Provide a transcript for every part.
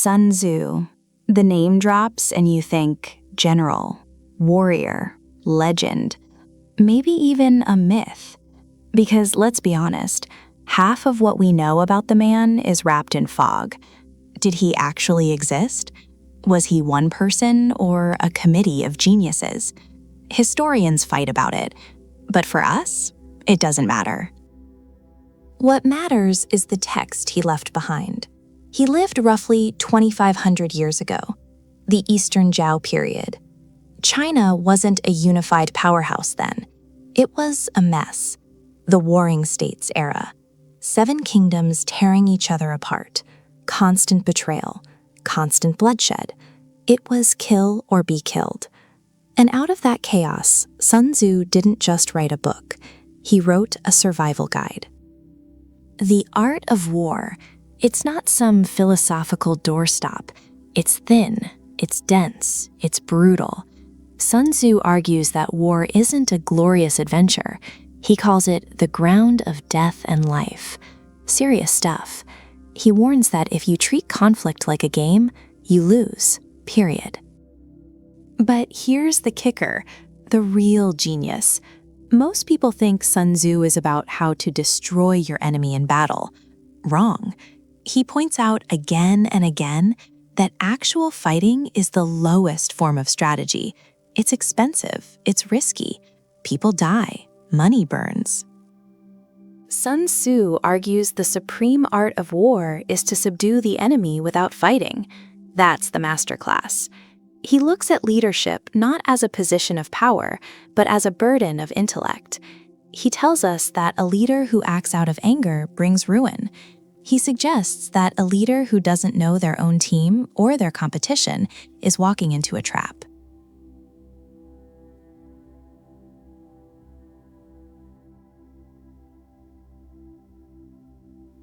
Sun Tzu. The name drops and you think general, warrior, legend, maybe even a myth. Because let's be honest, half of what we know about the man is wrapped in fog. Did he actually exist? Was he one person or a committee of geniuses? Historians fight about it, but for us, it doesn't matter. What matters is the text he left behind. He lived roughly 2,500 years ago, the Eastern Zhou period. China wasn't a unified powerhouse then. It was a mess. The Warring States era. 7 kingdoms tearing each other apart. Constant betrayal. Constant bloodshed. It was kill or be killed. And out of that chaos, Sun Tzu didn't just write a book. He wrote a survival guide. The Art of War. It's not some philosophical doorstop. It's thin, it's dense, it's brutal. Sun Tzu argues that war isn't a glorious adventure. He calls it the ground of death and life. Serious stuff. He warns that if you treat conflict like a game, you lose, period. But here's the kicker, the real genius. Most people think Sun Tzu is about how to destroy your enemy in battle. Wrong. He points out again and again that actual fighting is the lowest form of strategy. It's expensive, it's risky. People die, money burns. Sun Tzu argues the supreme art of war is to subdue the enemy without fighting. That's the MasterClass. He looks at leadership not as a position of power, but as a burden of intellect. He tells us that a leader who acts out of anger brings ruin. He suggests that a leader who doesn't know their own team or their competition is walking into a trap.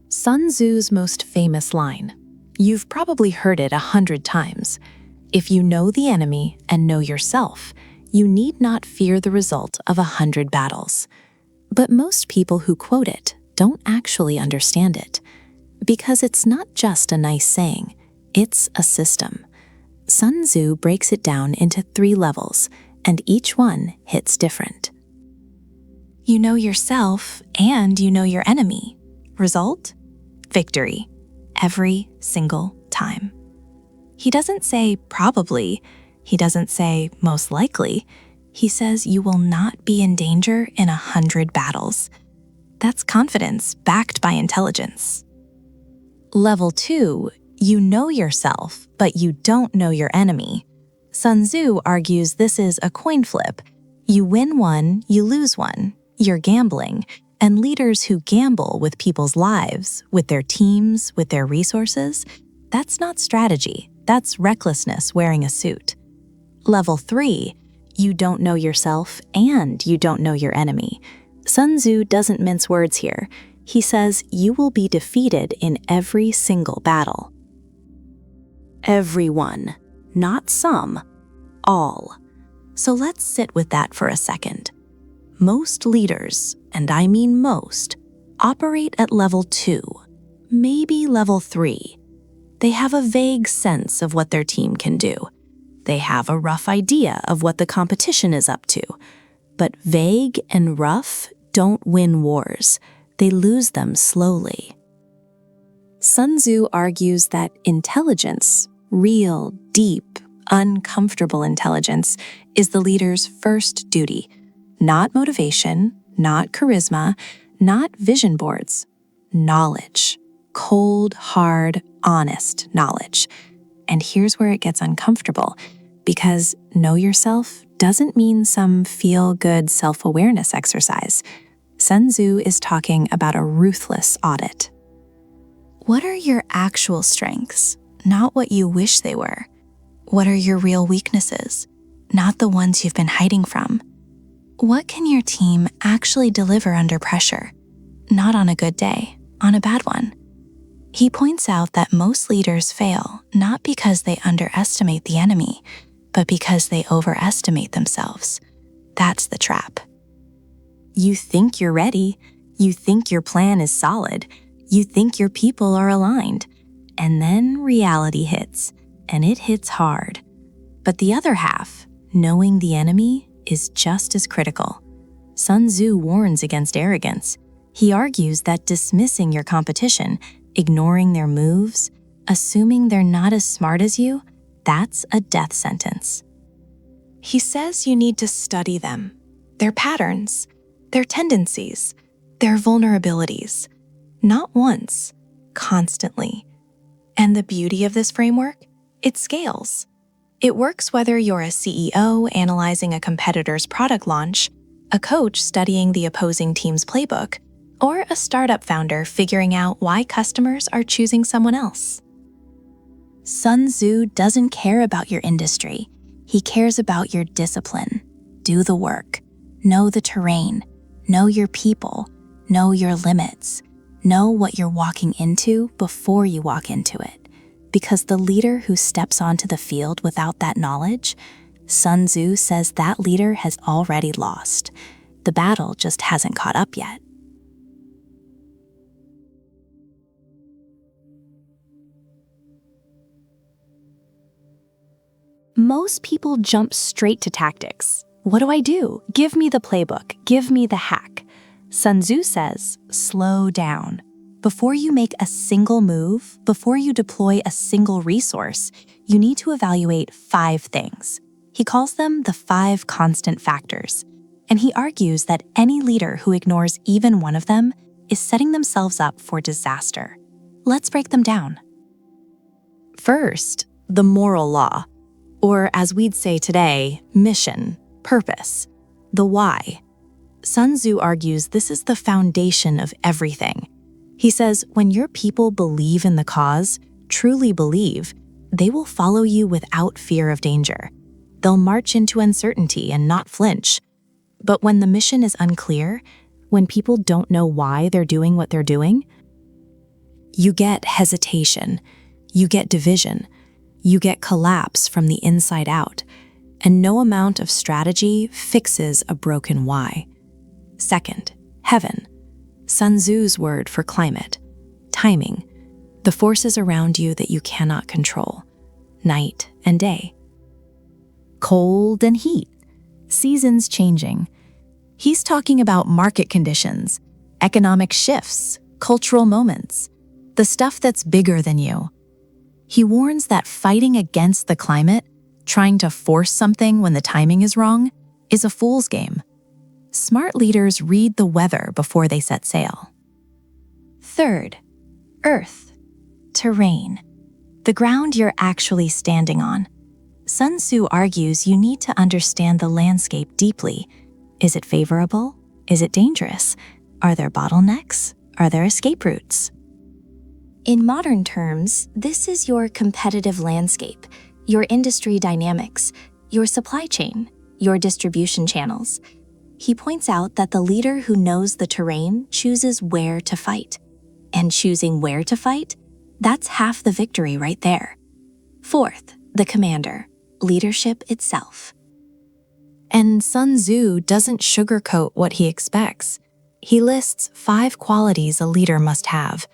Sun Tzu's most famous line. You've probably heard it 100 times. If you know the enemy and know yourself, you need not fear the result of 100 battles. But most people who quote it don't actually understand it. Because it's not just a nice saying, it's a system. Sun Tzu breaks it down into 3 levels, and each one hits different. You know yourself and you know your enemy. Result? Victory. Every single time. He doesn't say probably. He doesn't say most likely. He says you will not be in danger in 100 battles. That's confidence backed by intelligence. Level 2, you know yourself, but you don't know your enemy. Sun Tzu argues this is a coin flip. You win one, you lose one. You're gambling. And leaders who gamble with people's lives, with their teams, with their resources, that's not strategy. That's recklessness wearing a suit. Level 3, you don't know yourself and you don't know your enemy. Sun Tzu doesn't mince words here. He says you will be defeated in every single battle. Everyone, not some, all. So let's sit with that for a second. Most leaders, and I mean most, operate at level 2, maybe level 3. They have a vague sense of what their team can do. They have a rough idea of what the competition is up to. But vague and rough don't win wars. They lose them slowly. Sun Tzu argues that intelligence, real, deep, uncomfortable intelligence, is the leader's first duty. Not motivation, not charisma, not vision boards. Knowledge. Cold, hard, honest knowledge. And here's where it gets uncomfortable, because know yourself doesn't mean some feel-good self-awareness exercise. Sun Tzu is talking about a ruthless audit. What are your actual strengths, not what you wish they were? What are your real weaknesses, not the ones you've been hiding from? What can your team actually deliver under pressure, not on a good day, on a bad one? He points out that most leaders fail not because they underestimate the enemy, but because they overestimate themselves. That's the trap. You think you're ready, you think your plan is solid, you think your people are aligned, And then reality hits, and it hits hard. But the other half, knowing the enemy, is just as critical. Sun Tzu warns against arrogance. He argues that dismissing your competition, ignoring their moves, assuming they're not as smart as you, that's a death sentence. He says you need to study them, their patterns, their tendencies, their vulnerabilities, not once, constantly. And the beauty of this framework? It scales. It works whether you're a CEO analyzing a competitor's product launch, a coach studying the opposing team's playbook, or a startup founder figuring out why customers are choosing someone else. Sun Tzu doesn't care about your industry. He cares about your discipline. Do the work. Know the terrain. Know your people. Know your limits. Know what you're walking into before you walk into it. Because the leader who steps onto the field without that knowledge, Sun Tzu says that leader has already lost. The battle just hasn't caught up yet. Most people jump straight to tactics. What do I do? Give me the playbook. Give me the hack. Sun Tzu says, slow down. Before you make a single move, before you deploy a single resource, you need to evaluate 5 things. He calls them the 5 constant factors. And he argues that any leader who ignores even one of them is setting themselves up for disaster. Let's break them down. First, the moral law. Or as we'd say today, mission, purpose, the why. Sun Tzu argues this is the foundation of everything. He says when your people believe in the cause, truly believe, they will follow you without fear of danger. They'll march into uncertainty and not flinch. But when the mission is unclear, when people don't know why they're doing what they're doing, you get hesitation, you get division, you get collapse from the inside out, and no amount of strategy fixes a broken why. Second, heaven. Sun Tzu's word for climate. Timing. The forces around you that you cannot control. Night and day. Cold and heat. Seasons changing. He's talking about market conditions, economic shifts, cultural moments, the stuff that's bigger than you. He warns that fighting against the climate, trying to force something when the timing is wrong, is a fool's game. Smart leaders read the weather before they set sail. Third, earth, terrain, the ground you're actually standing on. Sun Tzu argues you need to understand the landscape deeply. Is it favorable? Is it dangerous? Are there bottlenecks? Are there escape routes? In modern terms, this is your competitive landscape, your industry dynamics, your supply chain, your distribution channels. He points out that the leader who knows the terrain chooses where to fight. And choosing where to fight, that's half the victory right there. Fourth, the commander, leadership itself. And Sun Tzu doesn't sugarcoat what he expects. He lists 5 qualities a leader must have: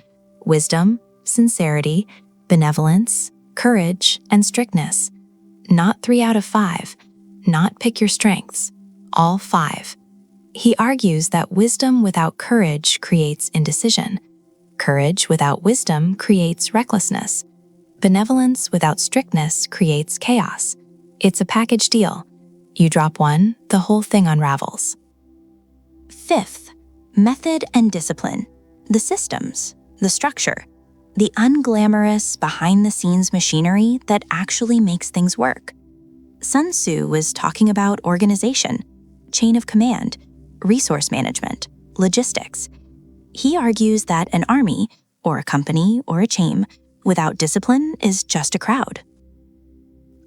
wisdom, sincerity, benevolence, courage, and strictness. Not 3 out of 5, not pick your strengths, all 5. He argues that wisdom without courage creates indecision. Courage without wisdom creates recklessness. Benevolence without strictness creates chaos. It's a package deal. You drop one, the whole thing unravels. Fifth, method and discipline. The systems, the structure, the unglamorous behind-the-scenes machinery that actually makes things work. Sun Tzu was talking about organization, chain of command, resource management, logistics. He argues that an army, or a company, or a team, without discipline is just a crowd.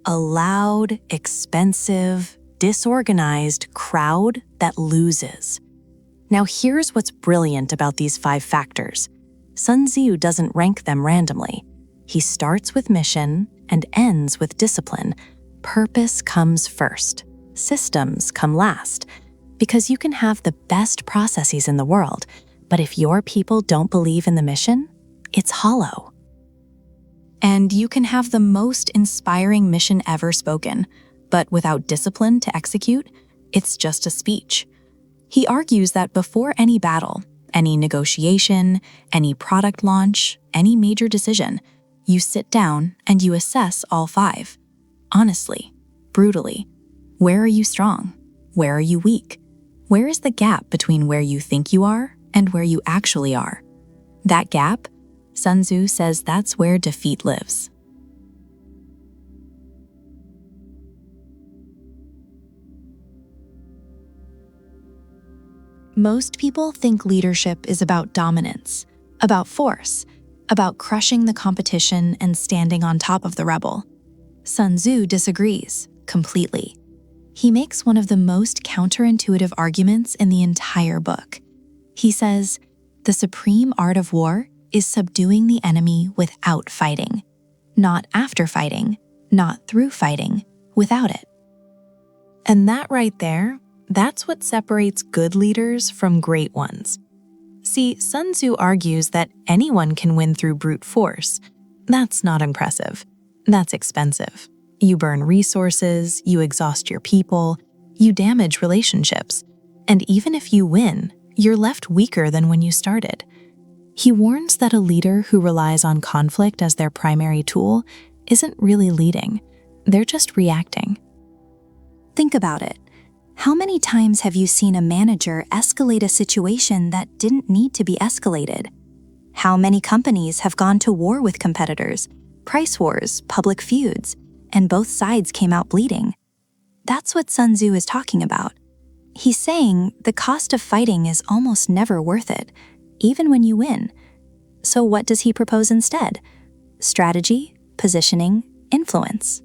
A loud, expensive, disorganized crowd that loses. Now here's what's brilliant about these 5 factors. Sun Tzu doesn't rank them randomly. He starts with mission and ends with discipline. Purpose comes first. Systems come last. Because you can have the best processes in the world, but if your people don't believe in the mission, it's hollow. And you can have the most inspiring mission ever spoken, but without discipline to execute, it's just a speech. He argues that before any battle, any negotiation, any product launch, any major decision, you sit down and you assess all 5. Honestly, brutally. Where are you strong? Where are you weak? Where is the gap between where you think you are and where you actually are? That gap, Sun Tzu says that's where defeat lives. Most people think leadership is about dominance, about force, about crushing the competition and standing on top of the rebel. Sun Tzu disagrees completely. He makes one of the most counterintuitive arguments in the entire book. He says, the supreme art of war is subduing the enemy without fighting, not after fighting, not through fighting, without it. And that right there, that's what separates good leaders from great ones. See, Sun Tzu argues that anyone can win through brute force. That's not impressive. That's expensive. You burn resources, you exhaust your people, you damage relationships. And even if you win, you're left weaker than when you started. He warns that a leader who relies on conflict as their primary tool isn't really leading. They're just reacting. Think about it. How many times have you seen a manager escalate a situation that didn't need to be escalated? How many companies have gone to war with competitors, price wars, public feuds, and both sides came out bleeding? That's what Sun Tzu is talking about. He's saying the cost of fighting is almost never worth it, even when you win. So what does he propose instead? Strategy, positioning, influence.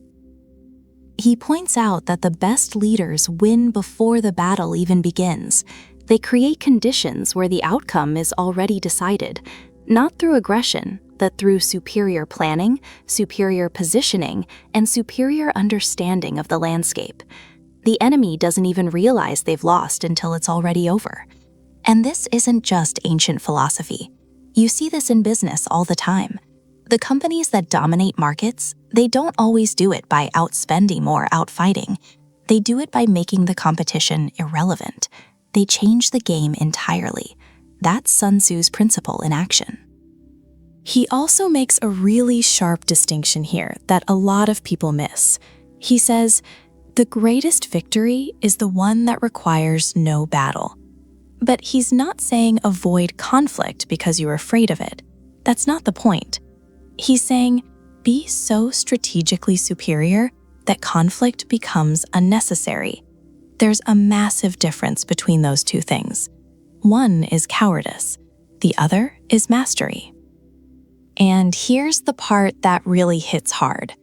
He points out that the best leaders win before the battle even begins. They create conditions where the outcome is already decided, not through aggression, but through superior planning, superior positioning, and superior understanding of the landscape. The enemy doesn't even realize they've lost until it's already over. And this isn't just ancient philosophy. You see this in business all the time. The companies that dominate markets, they don't always do it by outspending or outfighting. They do it by making the competition irrelevant. They change the game entirely. That's Sun Tzu's principle in action. He also makes a really sharp distinction here that a lot of people miss. He says, the greatest victory is the one that requires no battle. But he's not saying avoid conflict because you're afraid of it. That's not the point. He's saying, be so strategically superior that conflict becomes unnecessary. There's a massive difference between those two things. One is cowardice, the other is mastery. And here's the part that really hits hard.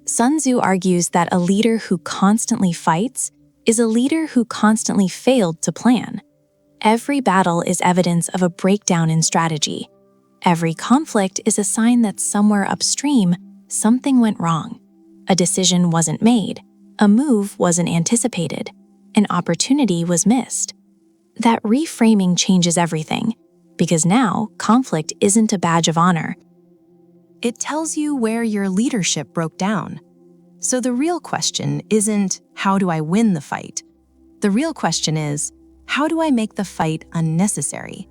Sun Tzu argues that a leader who constantly fights is a leader who constantly failed to plan. Every battle is evidence of a breakdown in strategy. Every conflict is a sign that somewhere upstream, something went wrong. A decision wasn't made, a move wasn't anticipated, an opportunity was missed. That reframing changes everything, because now conflict isn't a badge of honor. It tells you where your leadership broke down. So the real question isn't, how do I win the fight? The real question is, how do I make the fight unnecessary?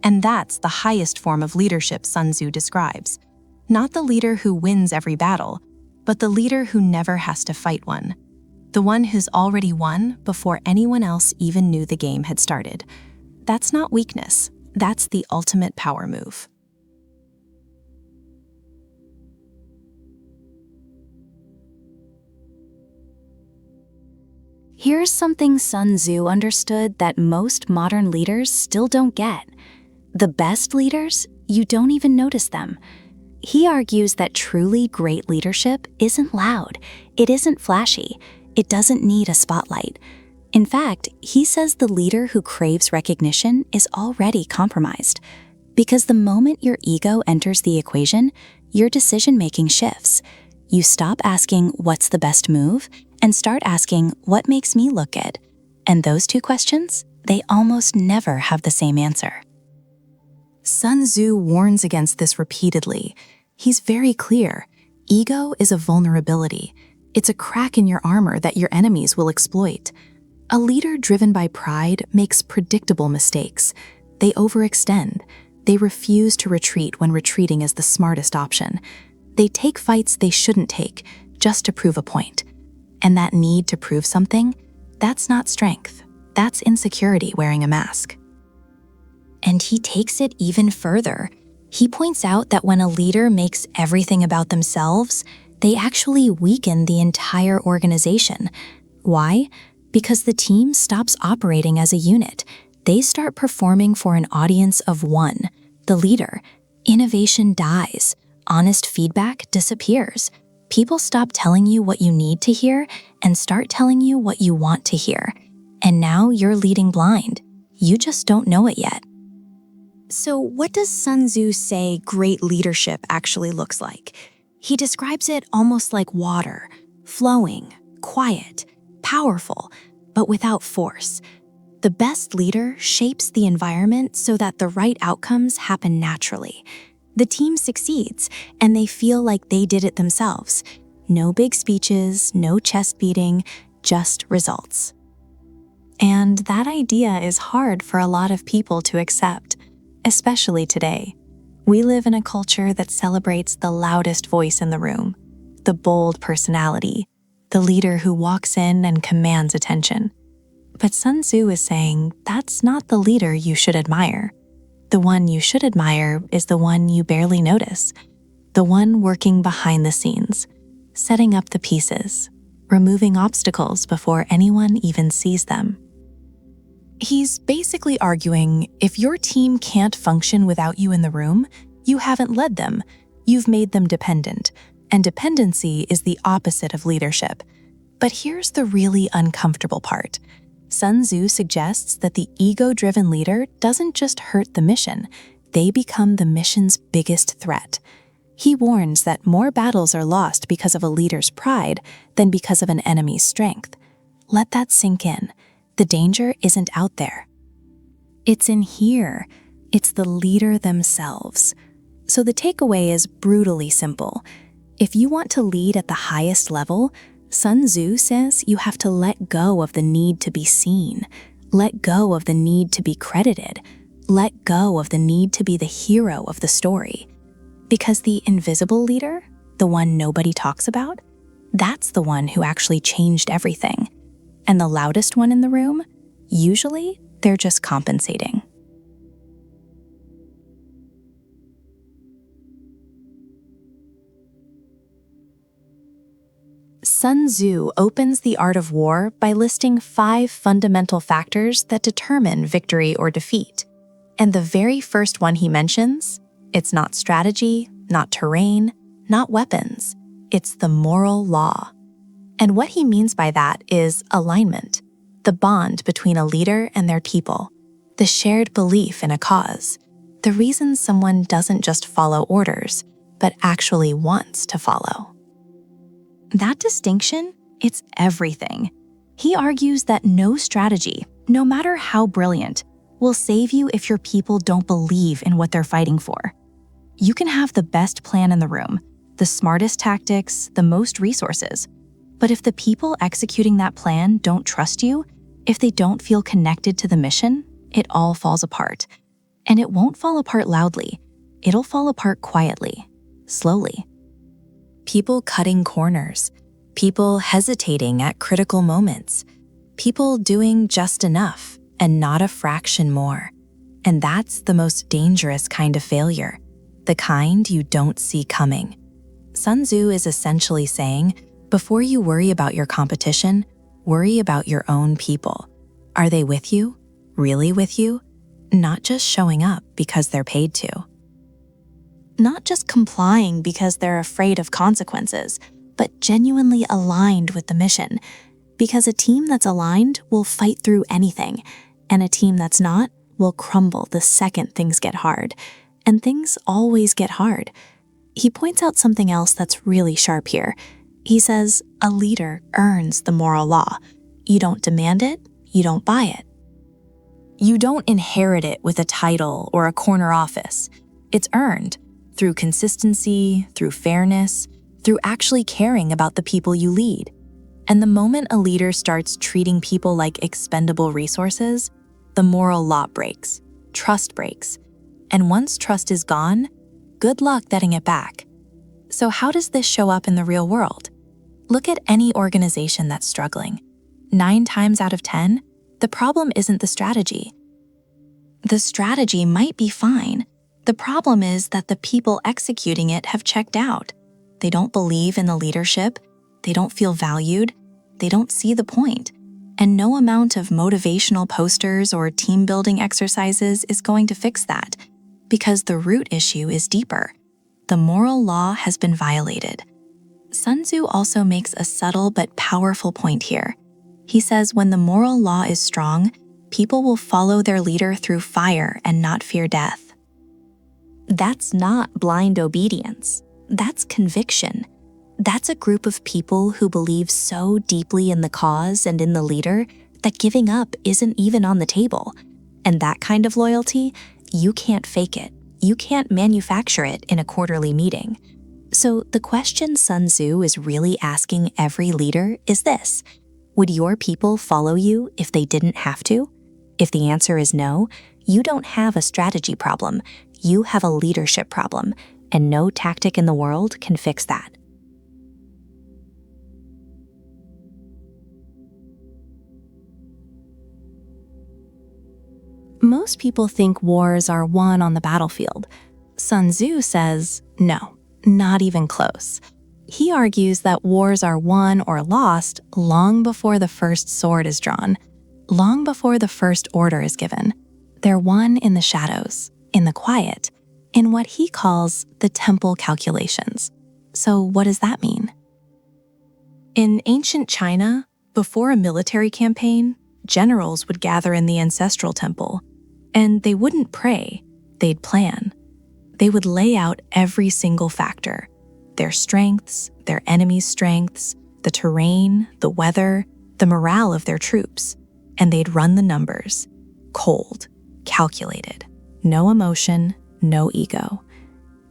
And that's the highest form of leadership Sun Tzu describes. Not the leader who wins every battle, but the leader who never has to fight one. The one who's already won before anyone else even knew the game had started. That's not weakness. That's the ultimate power move. Here's something Sun Tzu understood that most modern leaders still don't get. The best leaders, you don't even notice them. He argues that truly great leadership isn't loud, it isn't flashy, it doesn't need a spotlight. In fact, he says the leader who craves recognition is already compromised. Because the moment your ego enters the equation, your decision-making shifts. You stop asking, what's the best move? And start asking, what makes me look good? And those two questions, they almost never have the same answer. Sun Tzu warns against this repeatedly. He's very clear. Ego is a vulnerability. It's a crack in your armor that your enemies will exploit. A leader driven by pride makes predictable mistakes. They overextend. They refuse to retreat when retreating is the smartest option. They take fights they shouldn't take just to prove a point. And that need to prove something, that's not strength. That's insecurity wearing a mask. And he takes it even further. He points out that when a leader makes everything about themselves, they actually weaken the entire organization. Why? Because the team stops operating as a unit. They start performing for an audience of one, the leader. Innovation dies. Honest feedback disappears. People stop telling you what you need to hear and start telling you what you want to hear. And now you're leading blind. You just don't know it yet. So what does Sun Tzu say great leadership actually looks like? He describes it almost like water, flowing, quiet, powerful, but without force. The best leader shapes the environment so that the right outcomes happen naturally. The team succeeds, and they feel like they did it themselves. No big speeches, no chest beating, just results. And that idea is hard for a lot of people to accept, especially today. We live in a culture that celebrates the loudest voice in the room, the bold personality, the leader who walks in and commands attention. But Sun Tzu is saying that's not the leader you should admire. The one you should admire is the one you barely notice, the one working behind the scenes, setting up the pieces, removing obstacles before anyone even sees them. He's basically arguing if your team can't function without you in the room, you haven't led them. You've made them dependent, and dependency is the opposite of leadership. But here's the really uncomfortable part. Sun Tzu suggests that the ego-driven leader doesn't just hurt the mission, they become the mission's biggest threat. He warns that more battles are lost because of a leader's pride than because of an enemy's strength. Let that sink in. The danger isn't out there. It's in here. It's the leader themselves. So the takeaway is brutally simple. If you want to lead at the highest level, Sun Tzu says you have to let go of the need to be seen, let go of the need to be credited, let go of the need to be the hero of the story. Because the invisible leader, the one nobody talks about, that's the one who actually changed everything. And the loudest one in the room, usually they're just compensating. Sun Tzu opens The Art of War by listing 5 fundamental factors that determine victory or defeat. And the very first one he mentions, it's not strategy, not terrain, not weapons. It's the moral law. And what he means by that is alignment, the bond between a leader and their people, the shared belief in a cause, the reason someone doesn't just follow orders, but actually wants to follow. That distinction, it's everything. He argues that no strategy, no matter how brilliant, will save you if your people don't believe in what they're fighting for. You can have the best plan in the room, the smartest tactics, the most resources. But if the people executing that plan don't trust you, if they don't feel connected to the mission, it all falls apart. And it won't fall apart loudly. It'll fall apart quietly, slowly. People cutting corners, people hesitating at critical moments, people doing just enough and not a fraction more. And that's the most dangerous kind of failure, the kind you don't see coming. Sun Tzu is essentially saying, before you worry about your competition, worry about your own people. Are they with you? Really with you? Not just showing up because they're paid to. Not just complying because they're afraid of consequences, but genuinely aligned with the mission. Because a team that's aligned will fight through anything, and a team that's not will crumble the second things get hard. And things always get hard. He points out something else that's really sharp here. He says, a leader earns the moral law. You don't demand it, you don't buy it. You don't inherit it with a title or a corner office. It's earned through consistency, through fairness, through actually caring about the people you lead. And the moment a leader starts treating people like expendable resources, the moral law breaks, trust breaks. And once trust is gone, good luck getting it back. So how does this show up in the real world? Look at any organization that's struggling. 9 times out of 10, the problem isn't the strategy. The strategy might be fine. The problem is that the people executing it have checked out. They don't believe in the leadership. They don't feel valued. They don't see the point. And no amount of motivational posters or team-building exercises is going to fix that, because the root issue is deeper. The moral law has been violated. Sun Tzu also makes a subtle but powerful point here. He says when the moral law is strong, people will follow their leader through fire and not fear death. That's not blind obedience. That's conviction. That's a group of people who believe so deeply in the cause and in the leader that giving up isn't even on the table. And that kind of loyalty, you can't fake it. You can't manufacture it in a quarterly meeting. So the question Sun Tzu is really asking every leader is this: would your people follow you if they didn't have to? If the answer is no, you don't have a strategy problem. You have a leadership problem, and no tactic in the world can fix that. Most people think wars are won on the battlefield. Sun Tzu says, no, not even close. He argues that wars are won or lost long before the first sword is drawn, long before the first order is given. They're won in the shadows, in the quiet, in what he calls the temple calculations. So what does that mean? In ancient China, before a military campaign, generals would gather in the ancestral temple, and they wouldn't pray, they'd plan. They would lay out every single factor: their strengths, their enemy's strengths, the terrain, the weather, the morale of their troops, and they'd run the numbers. Cold, calculated, no emotion, no ego.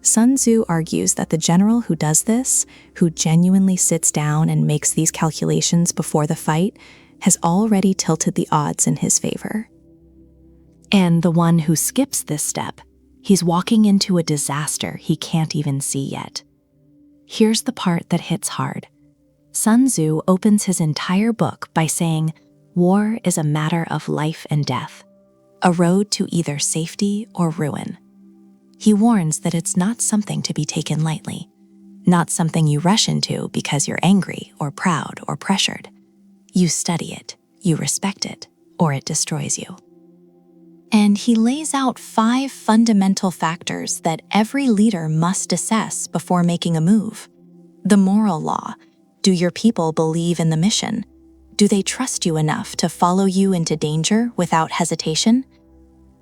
Sun Tzu argues that the general who does this, who genuinely sits down and makes these calculations before the fight, has already tilted the odds in his favor. And the one who skips this step, he's walking into a disaster he can't even see yet. Here's the part that hits hard. Sun Tzu opens his entire book by saying, war is a matter of life and death, a road to either safety or ruin. He warns that it's not something to be taken lightly, not something you rush into because you're angry or proud or pressured. You study it, you respect it, or it destroys you. And he lays out 5 fundamental factors that every leader must assess before making a move. The moral law. Do your people believe in the mission? Do they trust you enough to follow you into danger without hesitation?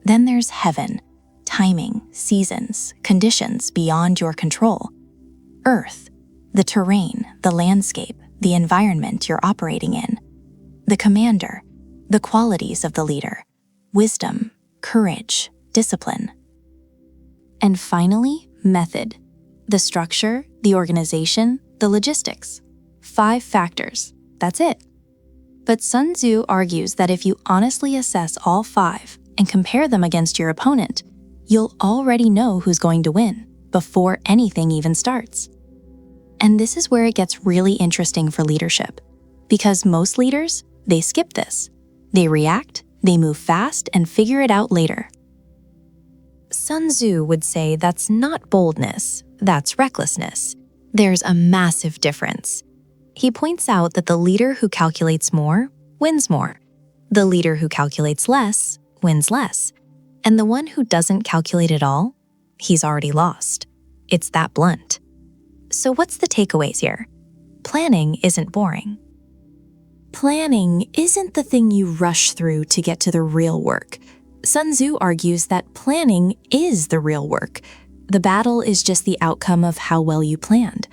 Then there's heaven. Timing, seasons, conditions beyond your control. Earth. The terrain, the landscape, the environment you're operating in. The commander. The qualities of the leader. Wisdom, courage, discipline. And finally, method. The structure, the organization, the logistics. 5 factors. That's it. But Sun Tzu argues that if you honestly assess all 5 and compare them against your opponent, you'll already know who's going to win before anything even starts. And this is where it gets really interesting for leadership, because most leaders, they skip this. They react, they move fast, and figure it out later. Sun Tzu would say that's not boldness, that's recklessness. There's a massive difference. He points out that the leader who calculates more wins more. The leader who calculates less wins less. And the one who doesn't calculate at all, he's already lost. It's that blunt. So what's the takeaways here? Planning isn't boring. Planning isn't the thing you rush through to get to the real work. Sun Tzu argues that planning is the real work. The battle is just the outcome of how well you planned.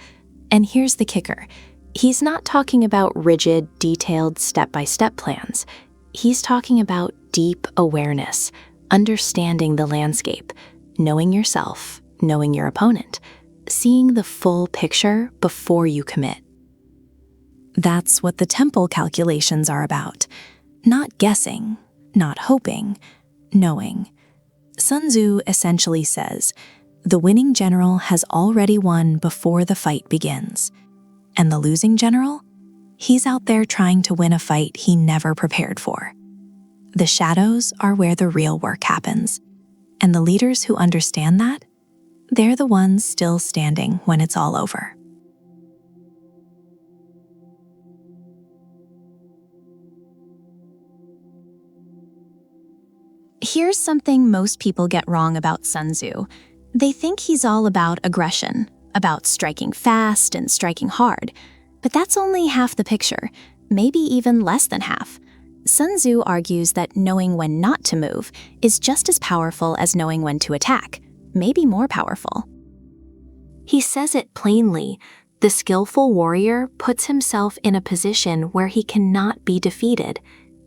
And here's the kicker. He's not talking about rigid, detailed, step-by-step plans. He's talking about deep awareness, understanding the landscape, knowing yourself, knowing your opponent, seeing the full picture before you commit. That's what the temple calculations are about. Not guessing, not hoping, knowing. Sun Tzu essentially says, the winning general has already won before the fight begins. And the losing general? He's out there trying to win a fight he never prepared for. The shadows are where the real work happens. And the leaders who understand that, they're the ones still standing when it's all over. Here's something most people get wrong about Sun Tzu. They think he's all about aggression, about striking fast and striking hard. But that's only half the picture, maybe even less than half. Sun Tzu argues that knowing when not to move is just as powerful as knowing when to attack, maybe more powerful. He says it plainly. The skillful warrior puts himself in a position where he cannot be defeated,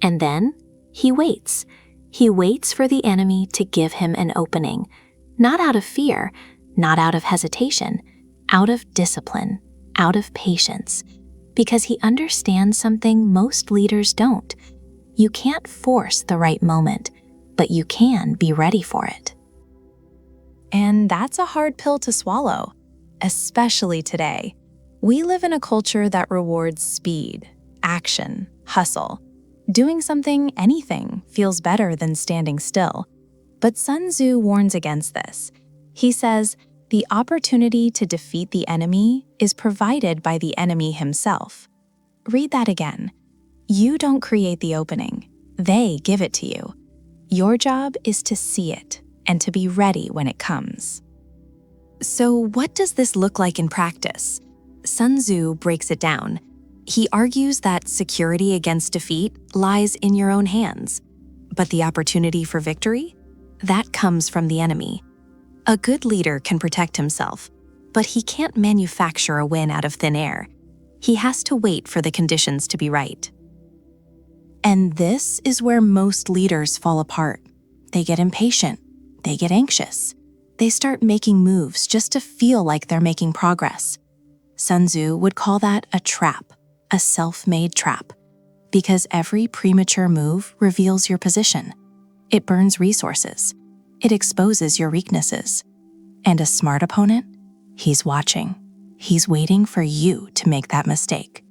and then he waits. He waits for the enemy to give him an opening, not out of fear, not out of hesitation, out of discipline, out of patience, because he understands something most leaders don't. You can't force the right moment, but you can be ready for it. And that's a hard pill to swallow, especially today. We live in a culture that rewards speed, action, hustle. Doing something, anything, feels better than standing still. But Sun Tzu warns against this. He says, the opportunity to defeat the enemy is provided by the enemy himself. Read that again. You don't create the opening. They give it to you. Your job is to see it and to be ready when it comes. So what does this look like in practice? Sun Tzu breaks it down. He argues that security against defeat lies in your own hands. But the opportunity for victory? That comes from the enemy. A good leader can protect himself, but he can't manufacture a win out of thin air. He has to wait for the conditions to be right. And this is where most leaders fall apart. They get impatient. They get anxious. They start making moves just to feel like they're making progress. Sun Tzu would call that a trap, a self-made trap, because every premature move reveals your position. It burns resources. It exposes your weaknesses. And a smart opponent? He's watching. He's waiting for you to make that mistake.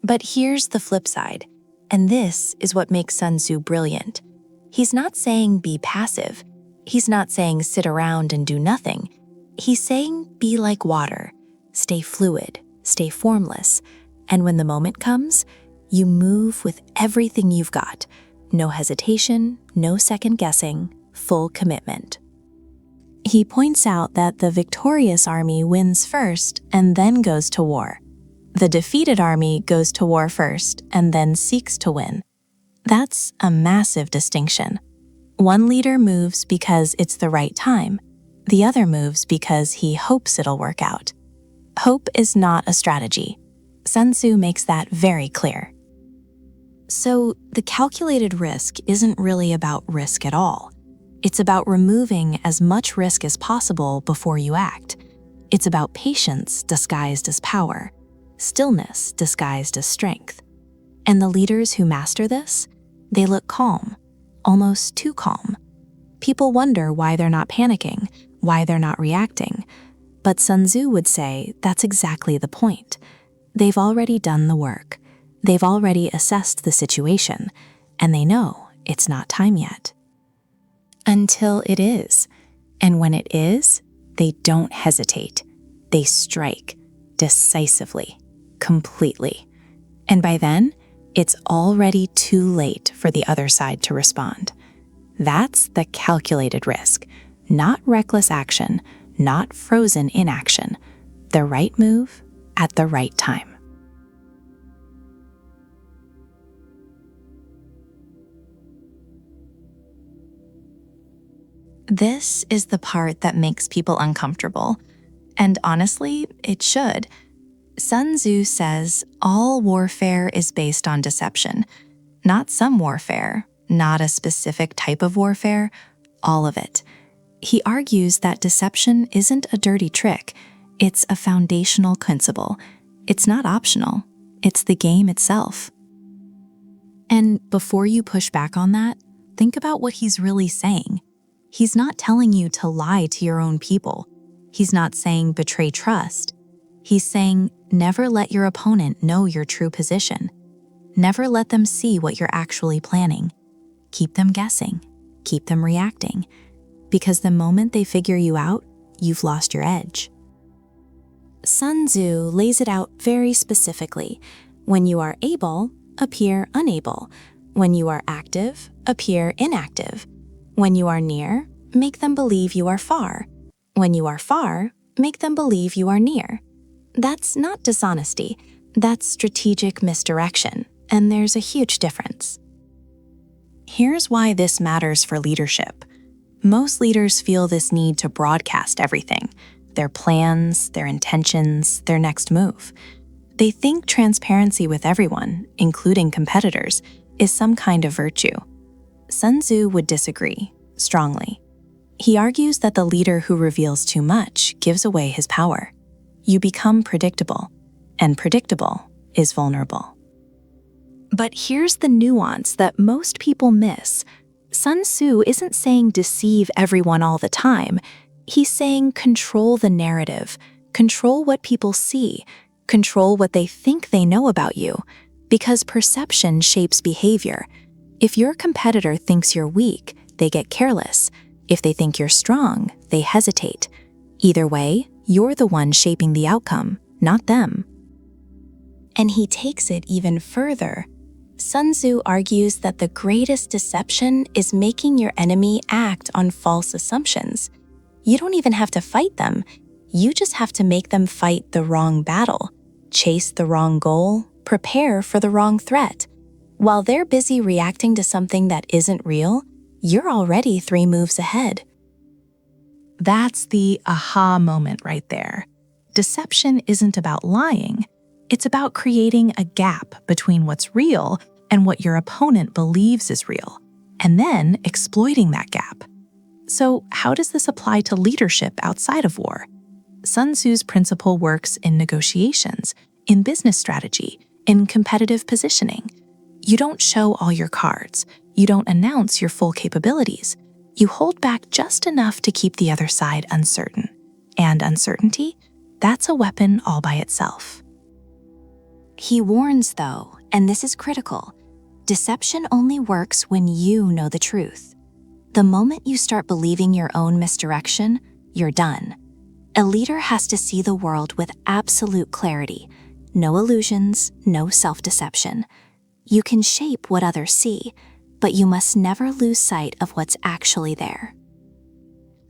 But here's the flip side, and this is what makes Sun Tzu brilliant. He's not saying be passive. He's not saying sit around and do nothing. He's saying be like water, stay fluid, stay formless, and when the moment comes, you move with everything you've got. No hesitation, no second guessing, full commitment. He points out that the victorious army wins first and then goes to war. The defeated army goes to war first and then seeks to win. That's a massive distinction. One leader moves because it's the right time. The other moves because he hopes it'll work out. Hope is not a strategy. Sun Tzu makes that very clear. So the calculated risk isn't really about risk at all. It's about removing as much risk as possible before you act. It's about patience disguised as power, stillness disguised as strength. And the leaders who master this, they look calm, almost too calm. People wonder why they're not panicking, why they're not reacting. But Sun Tzu would say that's exactly the point. They've already done the work. They've already assessed the situation, and they know it's not time yet. Until it is. And when it is, they don't hesitate. They strike decisively, completely. And by then, it's already too late for the other side to respond. That's the calculated risk, not reckless action, not frozen inaction. The right move at the right time. This is the part that makes people uncomfortable. And honestly, it should. Sun Tzu says all warfare is based on deception. Not some warfare, not a specific type of warfare, all of it. He argues that deception isn't a dirty trick, it's a foundational principle. It's not optional, it's the game itself. And before you push back on that, think about what he's really saying. He's not telling you to lie to your own people. He's not saying betray trust. He's saying never let your opponent know your true position. Never let them see what you're actually planning. Keep them guessing. Keep them reacting. Because the moment they figure you out, you've lost your edge. Sun Tzu lays it out very specifically. When you are able, appear unable. When you are active, appear inactive. When you are near, make them believe you are far. When you are far, make them believe you are near. That's not dishonesty. That's strategic misdirection, and there's a huge difference. Here's why this matters for leadership. Most leaders feel this need to broadcast everything, their plans, their intentions, their next move. They think transparency with everyone, including competitors, is some kind of virtue. Sun Tzu would disagree, strongly. He argues that the leader who reveals too much gives away his power. You become predictable, and predictable is vulnerable. But here's the nuance that most people miss. Sun Tzu isn't saying deceive everyone all the time. He's saying control the narrative, control what people see, control what they think they know about you, because perception shapes behavior. If your competitor thinks you're weak, they get careless. If they think you're strong, they hesitate. Either way, you're the one shaping the outcome, not them. And he takes it even further. Sun Tzu argues that the greatest deception is making your enemy act on false assumptions. You don't even have to fight them. You just have to make them fight the wrong battle, chase the wrong goal, prepare for the wrong threat. While they're busy reacting to something that isn't real, you're already 3 moves ahead. That's the aha moment right there. Deception isn't about lying. It's about creating a gap between what's real and what your opponent believes is real, and then exploiting that gap. So how does this apply to leadership outside of war? Sun Tzu's principle works in negotiations, in business strategy, in competitive positioning. You don't show all your cards. You don't announce your full capabilities. You hold back just enough to keep the other side uncertain. And uncertainty? That's a weapon all by itself. He warns, though, and this is critical, deception only works when you know the truth. The moment you start believing your own misdirection, you're done. A leader has to see the world with absolute clarity. No illusions, no self-deception. You can shape what others see, but you must never lose sight of what's actually there.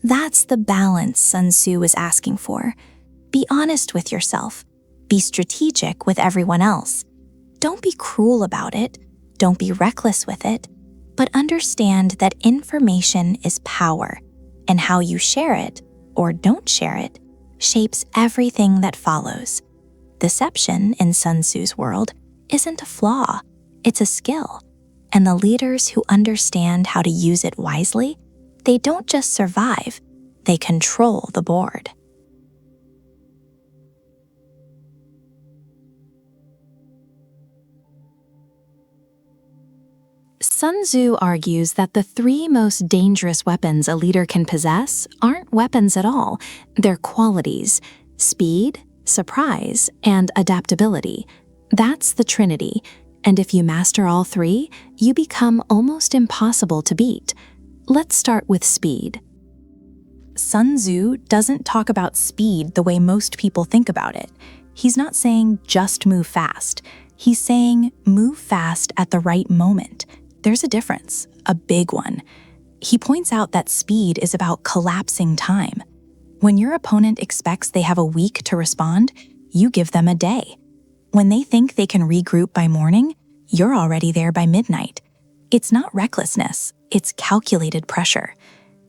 That's the balance Sun Tzu is asking for. Be honest with yourself. Be strategic with everyone else. Don't be cruel about it. Don't be reckless with it. But understand that information is power, and how you share it, or don't share it, shapes everything that follows. Deception, in Sun Tzu's world, isn't a flaw, it's a skill. And the leaders who understand how to use it wisely, they don't just survive, they control the board. Sun Tzu argues that the 3 most dangerous weapons a leader can possess aren't weapons at all. They're qualities: speed, surprise, and adaptability. That's the Trinity. And if you master all 3, you become almost impossible to beat. Let's start with speed. Sun Tzu doesn't talk about speed the way most people think about it. He's not saying just move fast. He's saying move fast at the right moment. There's a difference, a big one. He points out that speed is about collapsing time. When your opponent expects they have a week to respond, you give them a day. When they think they can regroup by morning, you're already there by midnight. It's not recklessness, it's calculated pressure.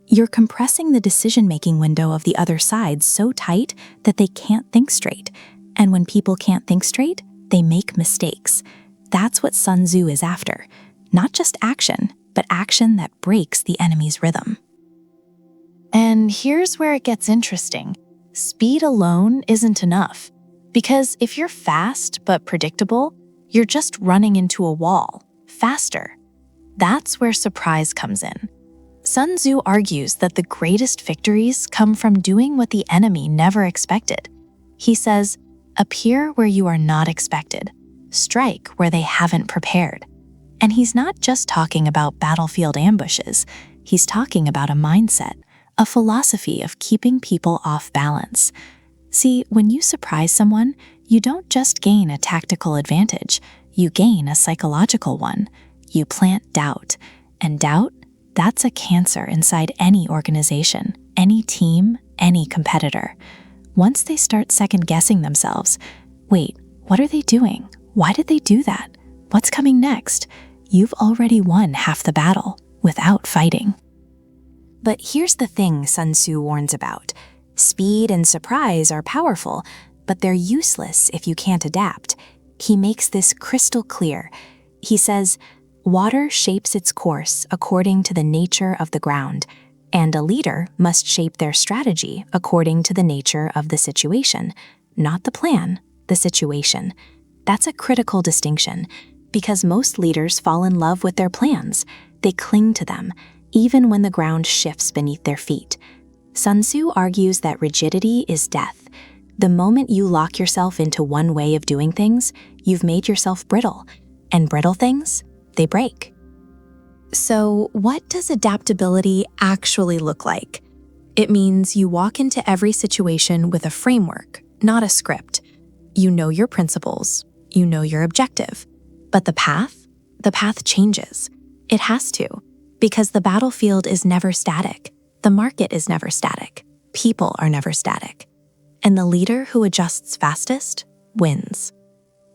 You're compressing the decision-making window of the other side so tight that they can't think straight. And when people can't think straight, they make mistakes. That's what Sun Tzu is after. Not just action, but action that breaks the enemy's rhythm. And here's where it gets interesting. Speed alone isn't enough, because if you're fast but predictable, you're just running into a wall, faster. That's where surprise comes in. Sun Tzu argues that the greatest victories come from doing what the enemy never expected. He says, appear where you are not expected, strike where they haven't prepared. And he's not just talking about battlefield ambushes, he's talking about a mindset, a philosophy of keeping people off balance. See, when you surprise someone, you don't just gain a tactical advantage, you gain a psychological one. You plant doubt, and doubt, that's a cancer inside any organization, any team, any competitor. Once they start second-guessing themselves, wait, what are they doing? Why did they do that? What's coming next? You've already won half the battle without fighting. But here's the thing Sun Tzu warns about. Speed and surprise are powerful, but they're useless if you can't adapt. He makes this crystal clear. He says, water shapes its course according to the nature of the ground, and a leader must shape their strategy according to the nature of the situation, not the plan, the situation. That's a critical distinction, because most leaders fall in love with their plans. They cling to them, even when the ground shifts beneath their feet. Sun Tzu argues that rigidity is death. The moment you lock yourself into one way of doing things, you've made yourself brittle. And brittle things, they break. So, what does adaptability actually look like? It means you walk into every situation with a framework, not a script. You know your principles, you know your objective. But the path changes. It has to, because the battlefield is never static. The market is never static. People are never static. And the leader who adjusts fastest wins.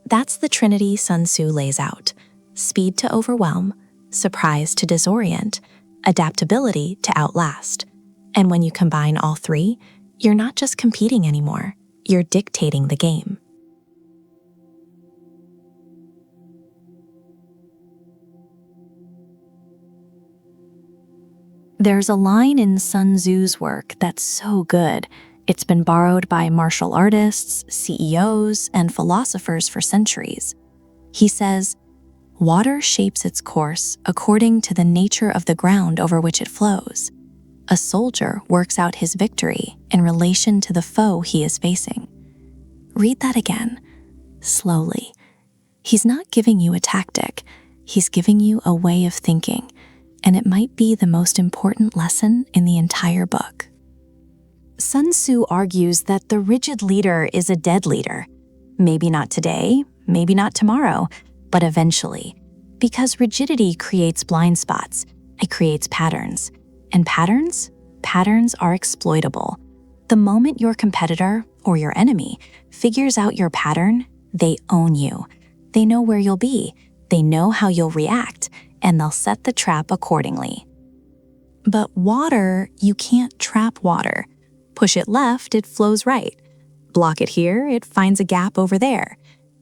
That's the Trinity Sun Tzu lays out. Speed to overwhelm, surprise to disorient, adaptability to outlast. And when you combine all three, you're not just competing anymore, you're dictating the game. There's a line in Sun Tzu's work that's so good. It's been borrowed by martial artists, CEOs, and philosophers for centuries. He says, water shapes its course according to the nature of the ground over which it flows. A soldier works out his victory in relation to the foe he is facing. Read that again, slowly. He's not giving you a tactic, he's giving you a way of thinking, and it might be the most important lesson in the entire book. Sun Tzu argues that the rigid leader is a dead leader. Maybe not today, maybe not tomorrow, but eventually. Because rigidity creates blind spots, it creates patterns. And patterns are exploitable. The moment your competitor or your enemy figures out your pattern, they own you. They know where you'll be, they know how you'll react, and they'll set the trap accordingly. But water, you can't trap water. Push it left, it flows right. Block it here, it finds a gap over there.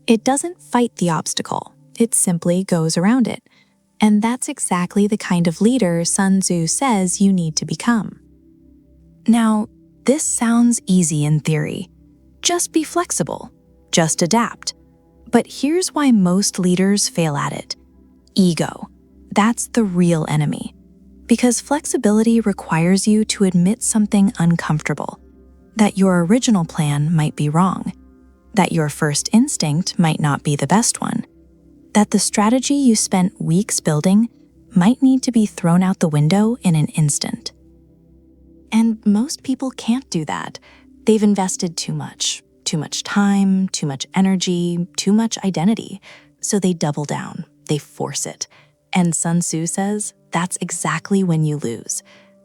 It doesn't fight the obstacle, it simply goes around it. And that's exactly the kind of leader Sun Tzu says you need to become. Now, this sounds easy in theory. Just be flexible, just adapt. But here's why most leaders fail at it. Ego. That's the real enemy. Because flexibility requires you to admit something uncomfortable, that your original plan might be wrong, that your first instinct might not be the best one, that the strategy you spent weeks building might need to be thrown out the window in an instant. And most people can't do that. They've invested too much time, too much energy, too much identity. So they double down, they force it. And Sun Tzu says that's exactly when you lose.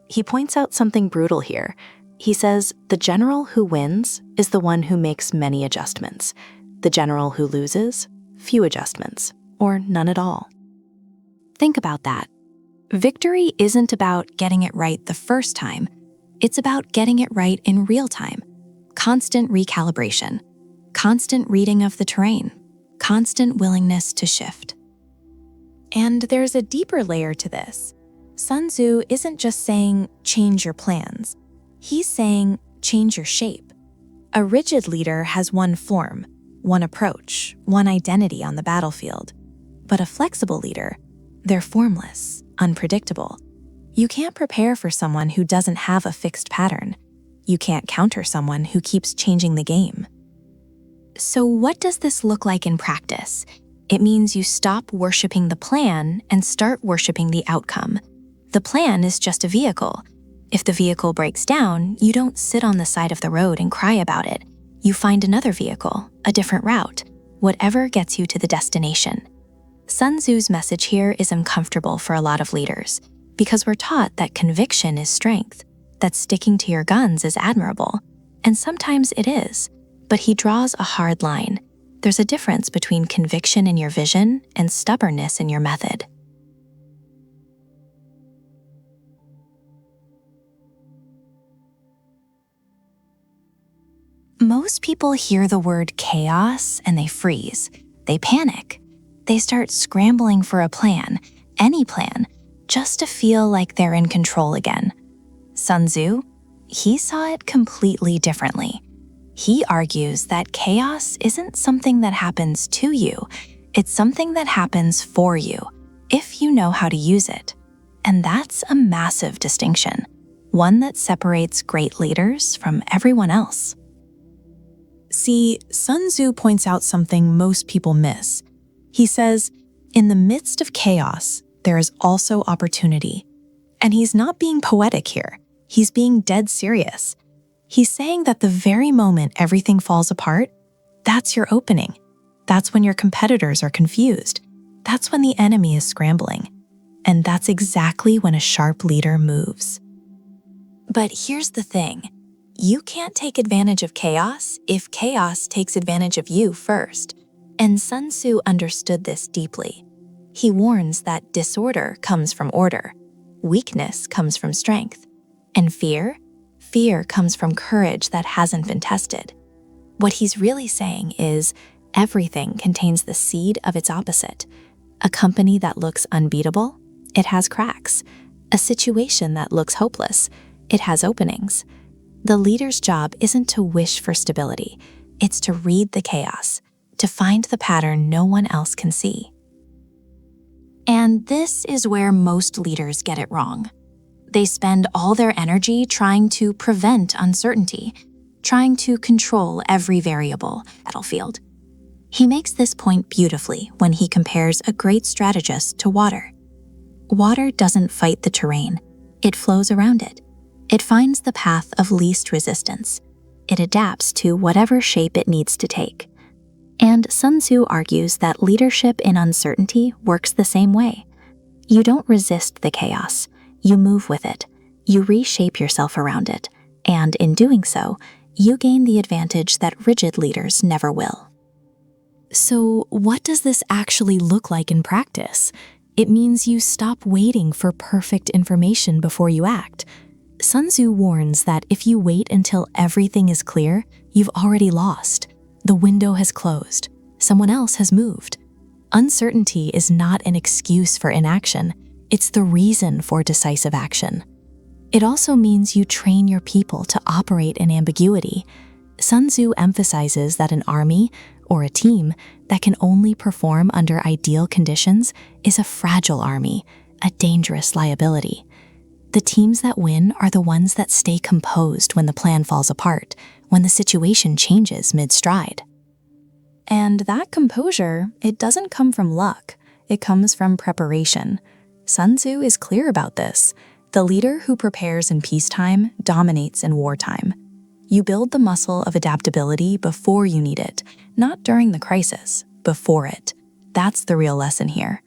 He points out something brutal here. He says the general who wins is the one who makes many adjustments. The general who loses, few adjustments, or none at all. Think about that. Victory isn't about getting it right the first time. It's about getting it right in real time. Constant recalibration, constant reading of the terrain, constant willingness to shift. And there's a deeper layer to this. Sun Tzu isn't just saying, change your plans. He's saying, change your shape. A rigid leader has one form, one approach, one identity on the battlefield. But a flexible leader, they're formless, unpredictable. You can't prepare for someone who doesn't have a fixed pattern. You can't counter someone who keeps changing the game. So what does this look like in practice? It means you stop worshiping the plan and start worshiping the outcome. The plan is just a vehicle. If the vehicle breaks down, you don't sit on the side of the road and cry about it. You find another vehicle, a different route, whatever gets you to the destination. Sun Tzu's message here is uncomfortable for a lot of leaders because we're taught that conviction is strength, that sticking to your guns is admirable, and sometimes it is, but he draws a hard line. There's a difference between conviction in your vision and stubbornness in your method. Most people hear the word chaos and they freeze. They panic. They start scrambling for a plan, any plan, just to feel like they're in control again. Sun Tzu, he saw it completely differently. He argues that chaos isn't something that happens to you, it's something that happens for you, if you know how to use it. And that's a massive distinction, one that separates great leaders from everyone else. See, Sun Tzu points out something most people miss. He says, in the midst of chaos, there is also opportunity. And he's not being poetic here. He's being dead serious. He's saying that the very moment everything falls apart, that's your opening. That's when your competitors are confused. That's when the enemy is scrambling. And that's exactly when a sharp leader moves. But here's the thing. You can't take advantage of chaos if chaos takes advantage of you first. And Sun Tzu understood this deeply. He warns that disorder comes from order, weakness comes from strength, and fear comes from courage that hasn't been tested. What he's really saying is everything contains the seed of its opposite. A company that looks unbeatable, it has cracks. A situation that looks hopeless, it has openings. The leader's job isn't to wish for stability, it's to read the chaos, to find the pattern no one else can see. And this is where most leaders get it wrong. They spend all their energy trying to prevent uncertainty, trying to control every variable battlefield. He makes this point beautifully when he compares a great strategist to water. Water doesn't fight the terrain, it flows around it. It finds the path of least resistance. It adapts to whatever shape it needs to take. And Sun Tzu argues that leadership in uncertainty works the same way. You don't resist the chaos, you move with it. You reshape yourself around it, and in doing so, you gain the advantage that rigid leaders never will. So, what does this actually look like in practice? It means you stop waiting for perfect information before you act. Sun Tzu warns that if you wait until everything is clear, you've already lost. The window has closed. Someone else has moved. Uncertainty is not an excuse for inaction. It's the reason for decisive action. It also means you train your people to operate in ambiguity. Sun Tzu emphasizes that an army, or a team, that can only perform under ideal conditions is a fragile army, a dangerous liability. The teams that win are the ones that stay composed when the plan falls apart, when the situation changes mid-stride. And that composure, it doesn't come from luck. It comes from preparation. Sun Tzu is clear about this. The leader who prepares in peacetime dominates in wartime. You build the muscle of adaptability before you need it, not during the crisis, before it. That's the real lesson here.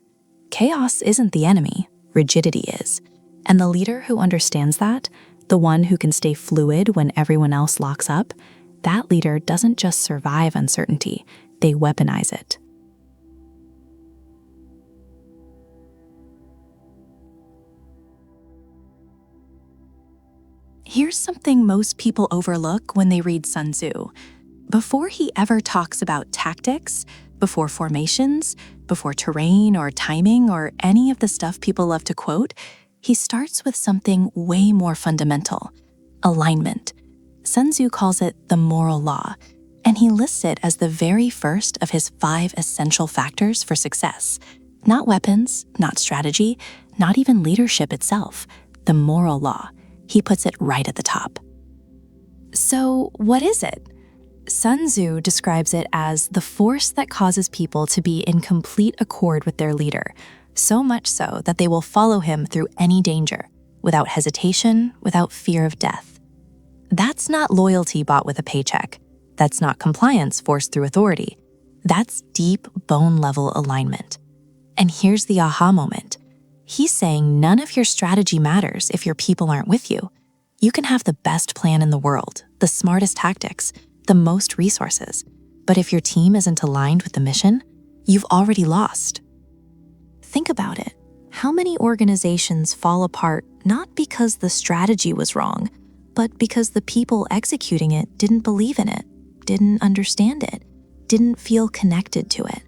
Chaos isn't the enemy, rigidity is. And the leader who understands that, the one who can stay fluid when everyone else locks up, that leader doesn't just survive uncertainty, they weaponize it. Here's something most people overlook when they read Sun Tzu. Before he ever talks about tactics, before formations, before terrain or timing or any of the stuff people love to quote, He starts with something way more fundamental: alignment. Sun Tzu calls it the moral law, and he lists it as the very first of his 5 essential factors for success. Not weapons, not strategy, not even leadership itself. The moral law. He puts it right at the top. So, what is it? Sun Tzu describes it as the force that causes people to be in complete accord with their leader, so much so that they will follow him through any danger, without hesitation, without fear of death. That's not loyalty bought with a paycheck. That's not compliance forced through authority. That's deep, bone-level alignment. And here's the aha moment. He's saying none of your strategy matters if your people aren't with you. You can have the best plan in the world, the smartest tactics, the most resources. But if your team isn't aligned with the mission, you've already lost. Think about it. How many organizations fall apart not because the strategy was wrong, but because the people executing it didn't believe in it, didn't understand it, didn't feel connected to it?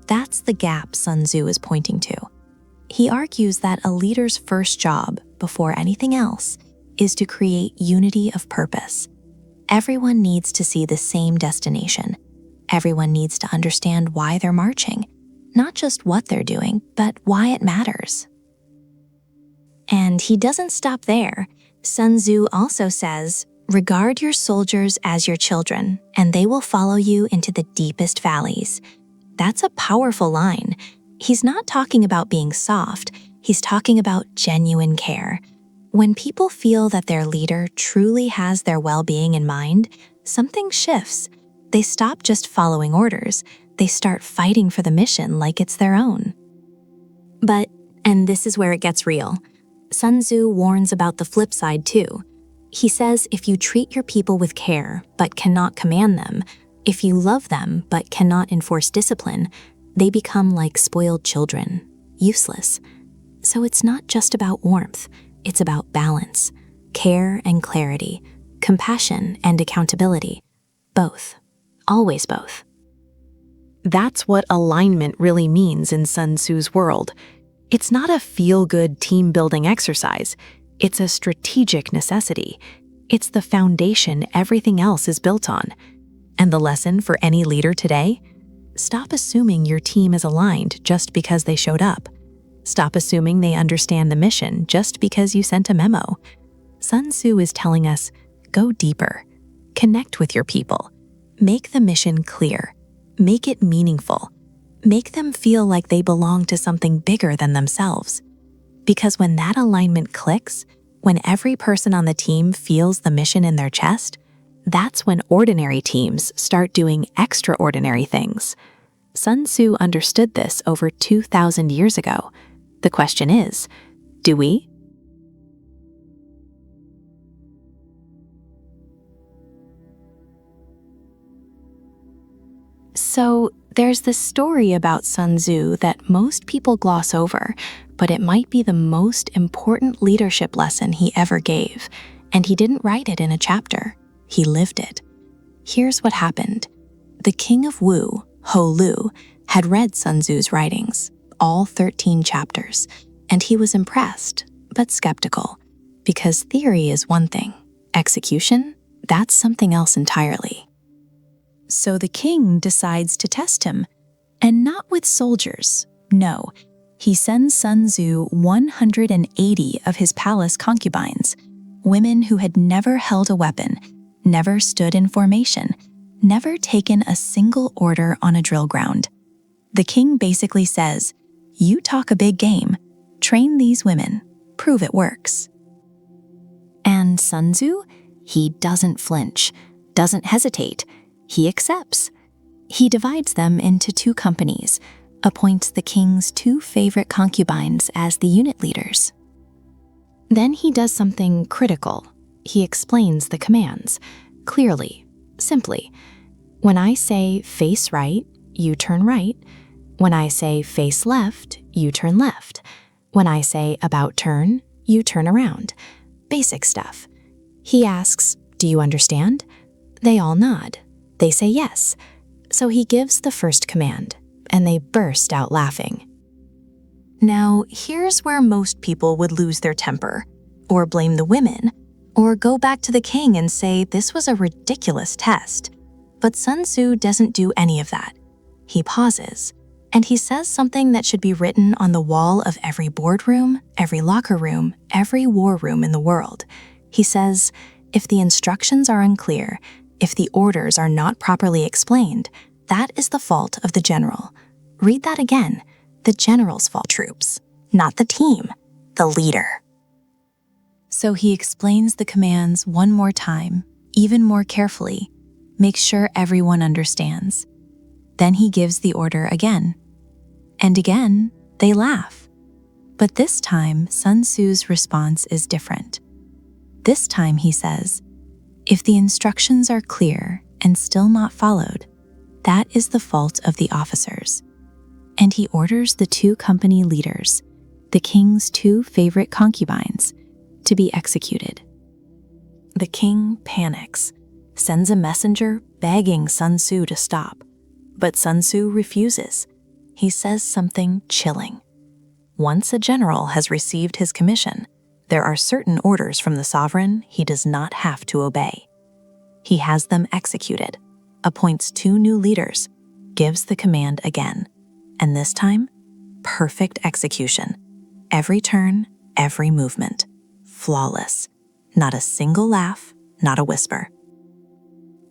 That's the gap Sun Tzu is pointing to. He argues that a leader's first job, before anything else, is to create unity of purpose. Everyone needs to see the same destination. Everyone needs to understand why they're marching, not just what they're doing, but why it matters. And he doesn't stop there. Sun Tzu also says, "Regard your soldiers as your children, and they will follow you into the deepest valleys." That's a powerful line. He's not talking about being soft. He's talking about genuine care. When people feel that their leader truly has their well-being in mind, something shifts. They stop just following orders. They start fighting for the mission like it's their own. But, and this is where it gets real, Sun Tzu warns about the flip side too. He says if you treat your people with care but cannot command them, if you love them but cannot enforce discipline, they become like spoiled children, useless. So it's not just about warmth. It's about balance, care and clarity, compassion and accountability. Both. Always both. That's what alignment really means in Sun Tzu's world. It's not a feel-good team-building exercise. It's a strategic necessity. It's the foundation everything else is built on. And the lesson for any leader today? Stop assuming your team is aligned just because they showed up. Stop assuming they understand the mission just because you sent a memo. Sun Tzu is telling us, go deeper. Connect with your people. Make the mission clear. Make it meaningful. Make them feel like they belong to something bigger than themselves. Because when that alignment clicks, when every person on the team feels the mission in their chest, that's when ordinary teams start doing extraordinary things. Sun Tzu understood this over 2,000 years ago. The question is, do we? So there's this story about Sun Tzu that most people gloss over, but it might be the most important leadership lesson he ever gave, and he didn't write it in a chapter. He lived it. Here's what happened. The king of Wu, Ho Lu, had read Sun Tzu's writings, all 13 chapters, and he was impressed, but skeptical, because theory is one thing. Execution, that's something else entirely. So the king decides to test him, and not with soldiers. No, he sends Sun Tzu 180 of his palace concubines, women who had never held a weapon, never stood in formation, never taken a single order on a drill ground. The king basically says, you talk a big game, train these women, prove it works. And Sun Tzu, he doesn't flinch, doesn't hesitate. He accepts. He divides them into 2 companies, appoints the king's 2 favorite concubines as the unit leaders. Then he does something critical. He explains the commands, clearly, simply. When I say face right, you turn right. When I say face left, you turn left. When I say about turn, you turn around. Basic stuff. He asks, do you understand? They all nod. They say yes. So he gives the first command, and they burst out laughing. Now, here's where most people would lose their temper, or blame the women, or go back to the king and say this was a ridiculous test. But Sun Tzu doesn't do any of that. He pauses, and he says something that should be written on the wall of every boardroom, every locker room, every war room in the world. He says, if the instructions are unclear, if the orders are not properly explained, that is the fault of the general. Read that again. The general's fault, troops, not the team, the leader. So he explains the commands one more time, even more carefully, makes sure everyone understands. Then he gives the order again. And again, they laugh. But this time, Sun Tzu's response is different. This time he says, if the instructions are clear and still not followed, that is the fault of the officers. And he orders the 2 company leaders, the king's 2 favorite concubines, to be executed. The king panics, sends a messenger begging Sun Tzu to stop, but Sun Tzu refuses. He says something chilling. Once a general has received his commission, there are certain orders from the sovereign he does not have to obey. He has them executed, appoints 2 new leaders, gives the command again, and this time, perfect execution. Every turn, every movement. Flawless. Not a single laugh, not a whisper.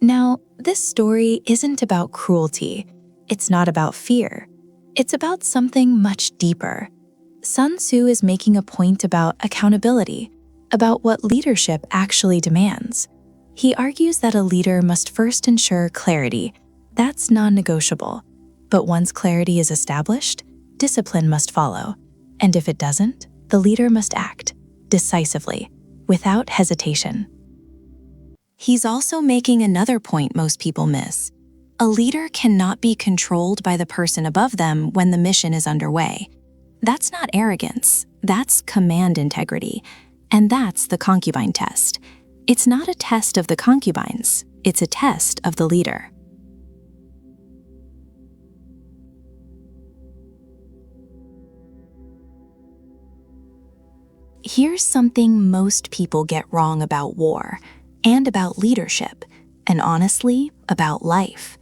Now, this story isn't about cruelty. It's not about fear. It's about something much deeper. Sun Tzu is making a point about accountability, about what leadership actually demands. He argues that a leader must first ensure clarity. That's non-negotiable. But once clarity is established, discipline must follow. And if it doesn't, the leader must act decisively, without hesitation. He's also making another point most people miss. A leader cannot be controlled by the person above them when the mission is underway. That's not arrogance, that's command integrity. And that's the Concubine Test. It's not a test of the concubines, it's a test of the leader. Here's something most people get wrong about war, and about leadership, and honestly, about life.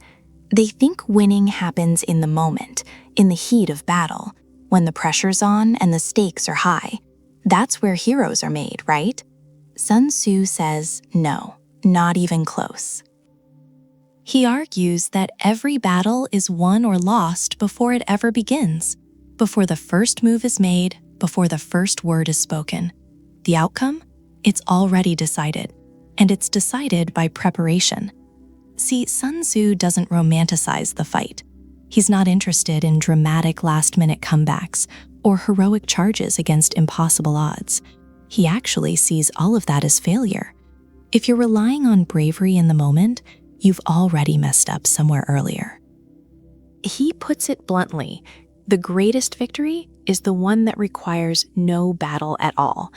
They think winning happens in the moment, in the heat of battle, when the pressure's on and the stakes are high. That's where heroes are made, right? Sun Tzu says, no, not even close. He argues that every battle is won or lost before it ever begins, before the first move is made, before the first word is spoken. The outcome? It's already decided, and it's decided by preparation. See, Sun Tzu doesn't romanticize the fight. He's not interested in dramatic last-minute comebacks or heroic charges against impossible odds. He actually sees all of that as failure. If you're relying on bravery in the moment, you've already messed up somewhere earlier. He puts it bluntly, the greatest victory is the one that requires no battle at all.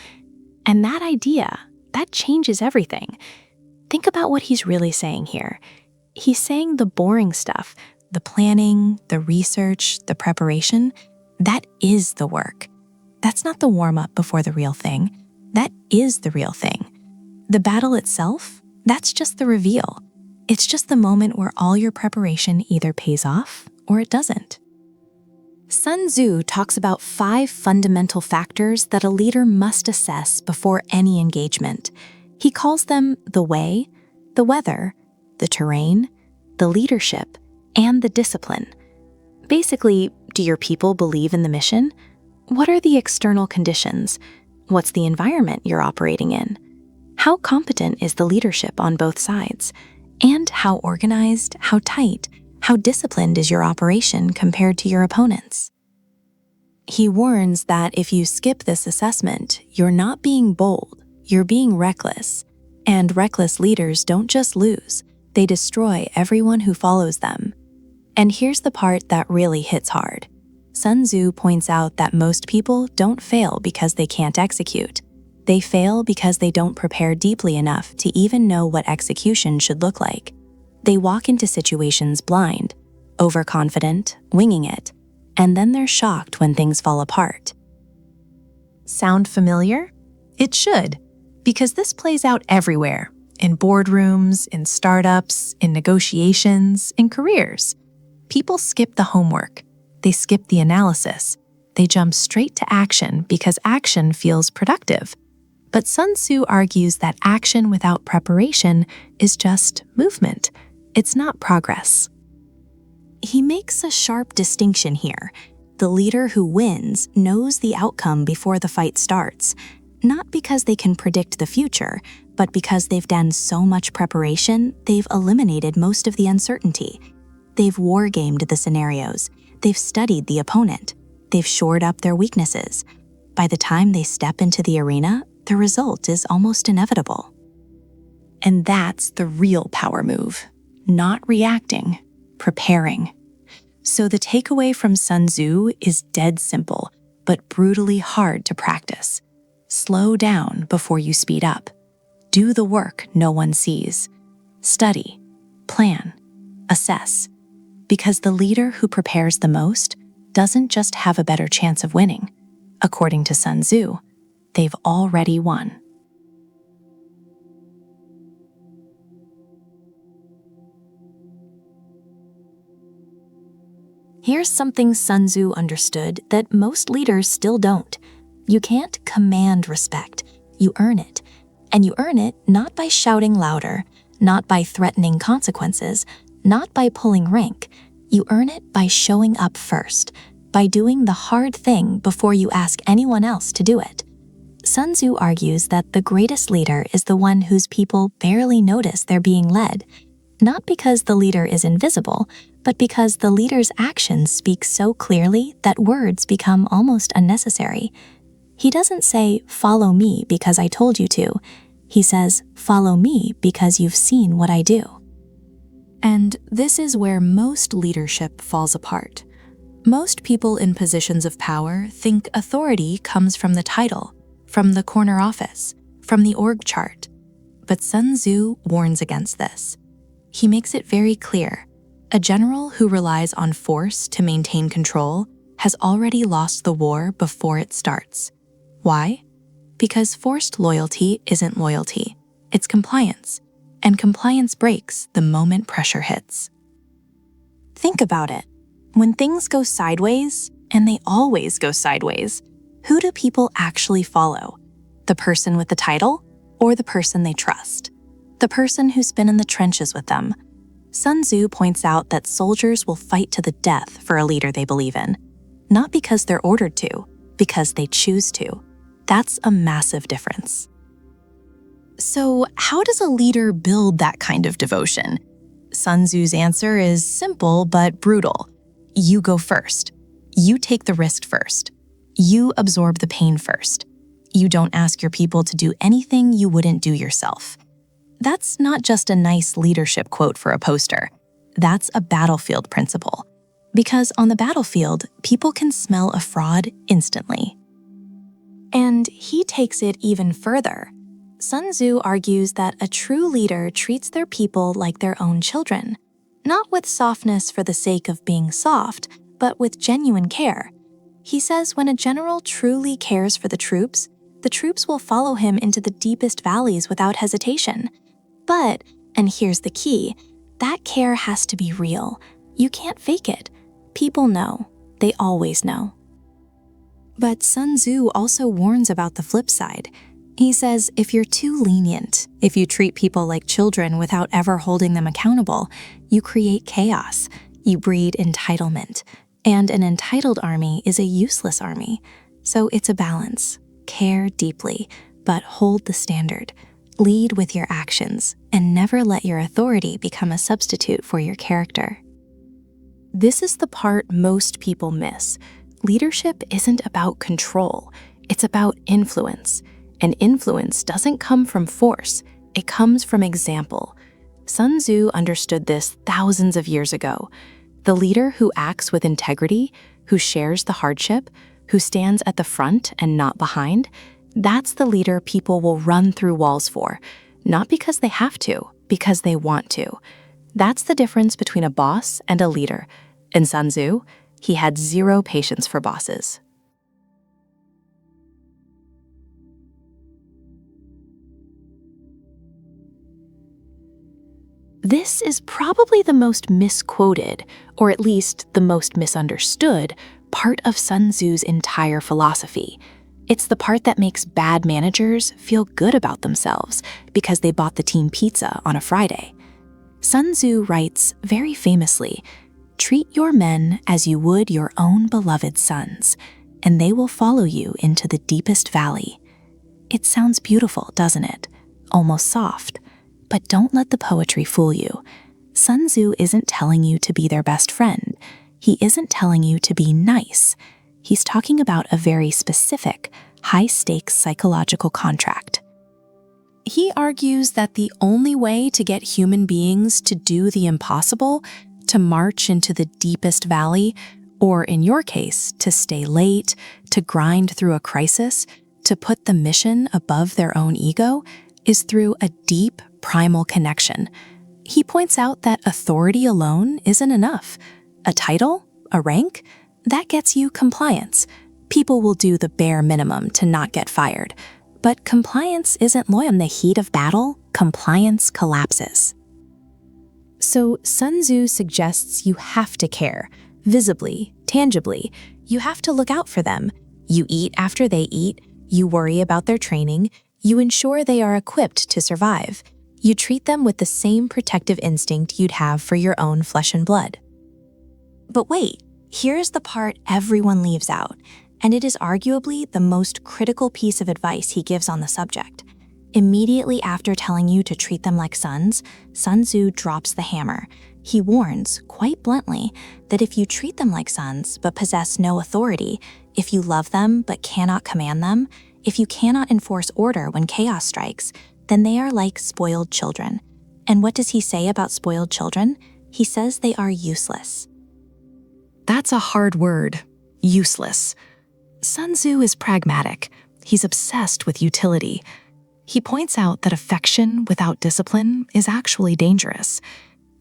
And that idea, that changes everything. Think about what he's really saying here. He's saying the boring stuff, the planning, the research, the preparation, that is the work. That's not the warm-up before the real thing. That is the real thing. The battle itself, that's just the reveal. It's just the moment where all your preparation either pays off or it doesn't. Sun Tzu talks about 5 fundamental factors that a leader must assess before any engagement. He calls them the way, the weather, the terrain, the leadership, and the discipline. Basically, do your people believe in the mission? What are the external conditions? What's the environment you're operating in? How competent is the leadership on both sides? And how organized, how tight, how disciplined is your operation compared to your opponents? He warns that if you skip this assessment, you're not being bold, you're being reckless. And reckless leaders don't just lose, they destroy everyone who follows them. And here's the part that really hits hard. Sun Tzu points out that most people don't fail because they can't execute. They fail because they don't prepare deeply enough to even know what execution should look like. They walk into situations blind, overconfident, winging it. and then they're shocked when things fall apart. Sound familiar? It should, because this plays out everywhere, in boardrooms, in startups, in negotiations, in careers. People skip the homework. They skip the analysis. They jump straight to action because action feels productive. But Sun Tzu argues that action without preparation is just movement. It's not progress. He makes a sharp distinction here. The leader who wins knows the outcome before the fight starts, not because they can predict the future, but because they've done so much preparation, they've eliminated most of the uncertainty. They've wargamed the scenarios. They've studied the opponent. They've shored up their weaknesses. By the time they step into the arena, the result is almost inevitable. And that's the real power move. Not reacting, preparing. So the takeaway from Sun Tzu is dead simple, but brutally hard to practice. Slow down before you speed up. Do the work no one sees. Study, plan, assess. Because the leader who prepares the most doesn't just have a better chance of winning. According to Sun Tzu, they've already won. Here's something Sun Tzu understood that most leaders still don't. You can't command respect. You earn it. And you earn it not by shouting louder, not by threatening consequences, not by pulling rank. You earn it by showing up first, by doing the hard thing before you ask anyone else to do it. Sun Tzu argues that the greatest leader is the one whose people barely notice they're being led, not because the leader is invisible, but because the leader's actions speak so clearly that words become almost unnecessary. He doesn't say, "Follow me because I told you to." He says, "Follow me because you've seen what I do." And this is where most leadership falls apart. Most people in positions of power think authority comes from the title, from the corner office, from the org chart. But Sun Tzu warns against this. He makes it very clear. A general who relies on force to maintain control has already lost the war before it starts. Why? Because forced loyalty isn't loyalty. It's compliance. And compliance breaks the moment pressure hits. Think about it. When things go sideways, and they always go sideways, who do people actually follow? The person with the title or the person they trust? The person who's been in the trenches with them. Sun Tzu points out that soldiers will fight to the death for a leader they believe in, not because they're ordered to, because they choose to. That's a massive difference. So, how does a leader build that kind of devotion? Sun Tzu's answer is simple but brutal. You go first. You take the risk first. You absorb the pain first. You don't ask your people to do anything you wouldn't do yourself. That's not just a nice leadership quote for a poster. That's a battlefield principle. Because on the battlefield, people can smell a fraud instantly. And he takes it even further. Sun Tzu argues that a true leader treats their people like their own children, not with softness for the sake of being soft, but with genuine care. He says when a general truly cares for the troops will follow him into the deepest valleys without hesitation. But, and here's the key, that care has to be real. You can't fake it. People know. They always know. But Sun Tzu also warns about the flip side. He says if you're too lenient, if you treat people like children without ever holding them accountable, you create chaos. You breed entitlement. And an entitled army is a useless army. So it's a balance. Care deeply, but hold the standard. Lead with your actions, and never let your authority become a substitute for your character. This is the part most people miss. Leadership isn't about control. It's about influence. And influence doesn't come from force. It comes from example. Sun Tzu understood this thousands of years ago. The leader who acts with integrity, who shares the hardship, who stands at the front and not behind, that's the leader people will run through walls for, not because they have to, because they want to. That's the difference between a boss and a leader. In Sun Tzu, He had zero patience for bosses. This is probably the most misquoted, or at least the most misunderstood, part of Sun Tzu's entire philosophy. It's the part that makes bad managers feel good about themselves because they bought the team pizza on a Friday. Sun Tzu writes very famously, "Treat your men as you would your own beloved sons, and they will follow you into the deepest valley." It sounds beautiful, doesn't it? Almost soft. But don't let the poetry fool you. Sun Tzu isn't telling you to be their best friend. He isn't telling you to be nice. He's talking about a very specific, high-stakes psychological contract. He argues that the only way to get human beings to do the impossible, to march into the deepest valley, or in your case, to stay late, to grind through a crisis, to put the mission above their own ego, is through a deep, primal connection. He points out that authority alone isn't enough. A title, a rank, that gets you compliance. People will do the bare minimum to not get fired. But compliance isn't loyal. In the heat of battle, compliance collapses. So Sun Tzu suggests you have to care, visibly, tangibly. You have to look out for them. You eat after they eat. You worry about their training. You ensure they are equipped to survive. You treat them with the same protective instinct you'd have for your own flesh and blood. But wait, here's the part everyone leaves out, and it is arguably the most critical piece of advice he gives on the subject. Immediately after telling you to treat them like sons, Sun Tzu drops the hammer. He warns, quite bluntly, that if you treat them like sons but possess no authority, if you love them but cannot command them, if you cannot enforce order when chaos strikes, then they are like spoiled children. And what does he say about spoiled children? He says they are useless. That's a hard word, useless. Sun Tzu is pragmatic. He's obsessed with utility. He points out that affection without discipline is actually dangerous.